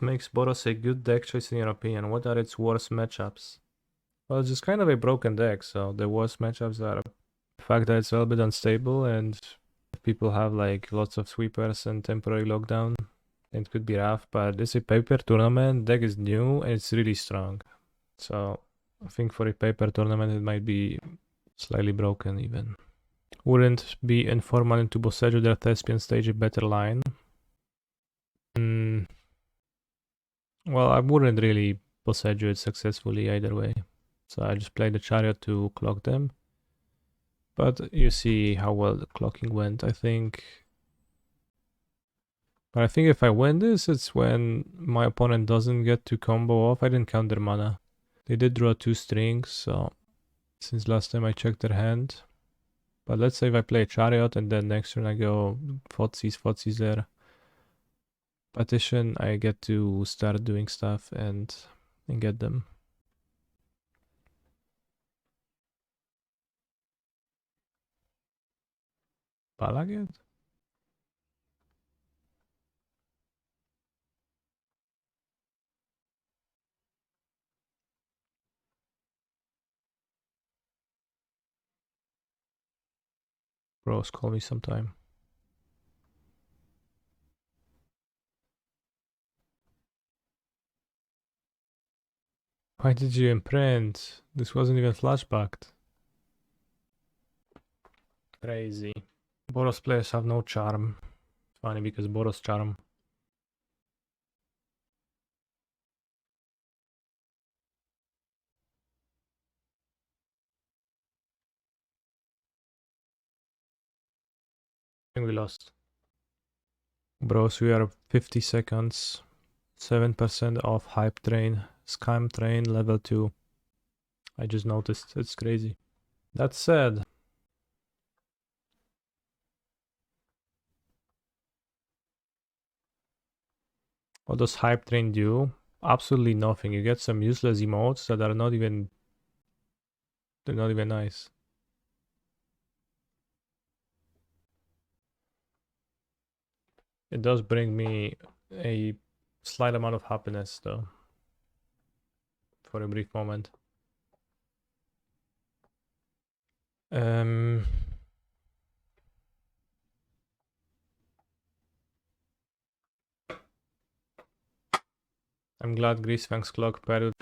makes Boros a good deck choice in your opinion? What are its worst matchups? Well, it's just kind of a broken deck, so the worst matchups are the fact that it's a little bit unstable and people have like lots of sweepers and temporary lockdown. It could be rough, but it's a paper tournament, deck is new and it's really strong. So I think for a paper tournament it might be slightly broken even. Wouldn't be informal into Boseiju their Thespian stage a better line? Well, I wouldn't really Boseiju it successfully either way. So I just played the Chariot to clock them. But you see how well the clocking went, I think. But I think if I win this, it's when my opponent doesn't get to combo off. I didn't count their mana. They did draw 2 strings, so since last time I checked their hand. But let's say if I play Chariot and then next turn I go Thoughtseize there. Partition, I get to start doing stuff and get them. Palaged? Bros, call me sometime. Why did you imprint? This wasn't even flashbacked. Crazy. Boros players have no charm. Funny because Boros charm. I think we lost. Bros, we are 50 seconds. 7% off hype train. Scam train level 2. I just noticed. It's crazy. That said, What does Hype Train do? Absolutely nothing. You get some useless emotes that are not even... They're not even nice. It does bring me a slight amount of happiness though. For a brief moment. I'm glad Greasefang's clock paired.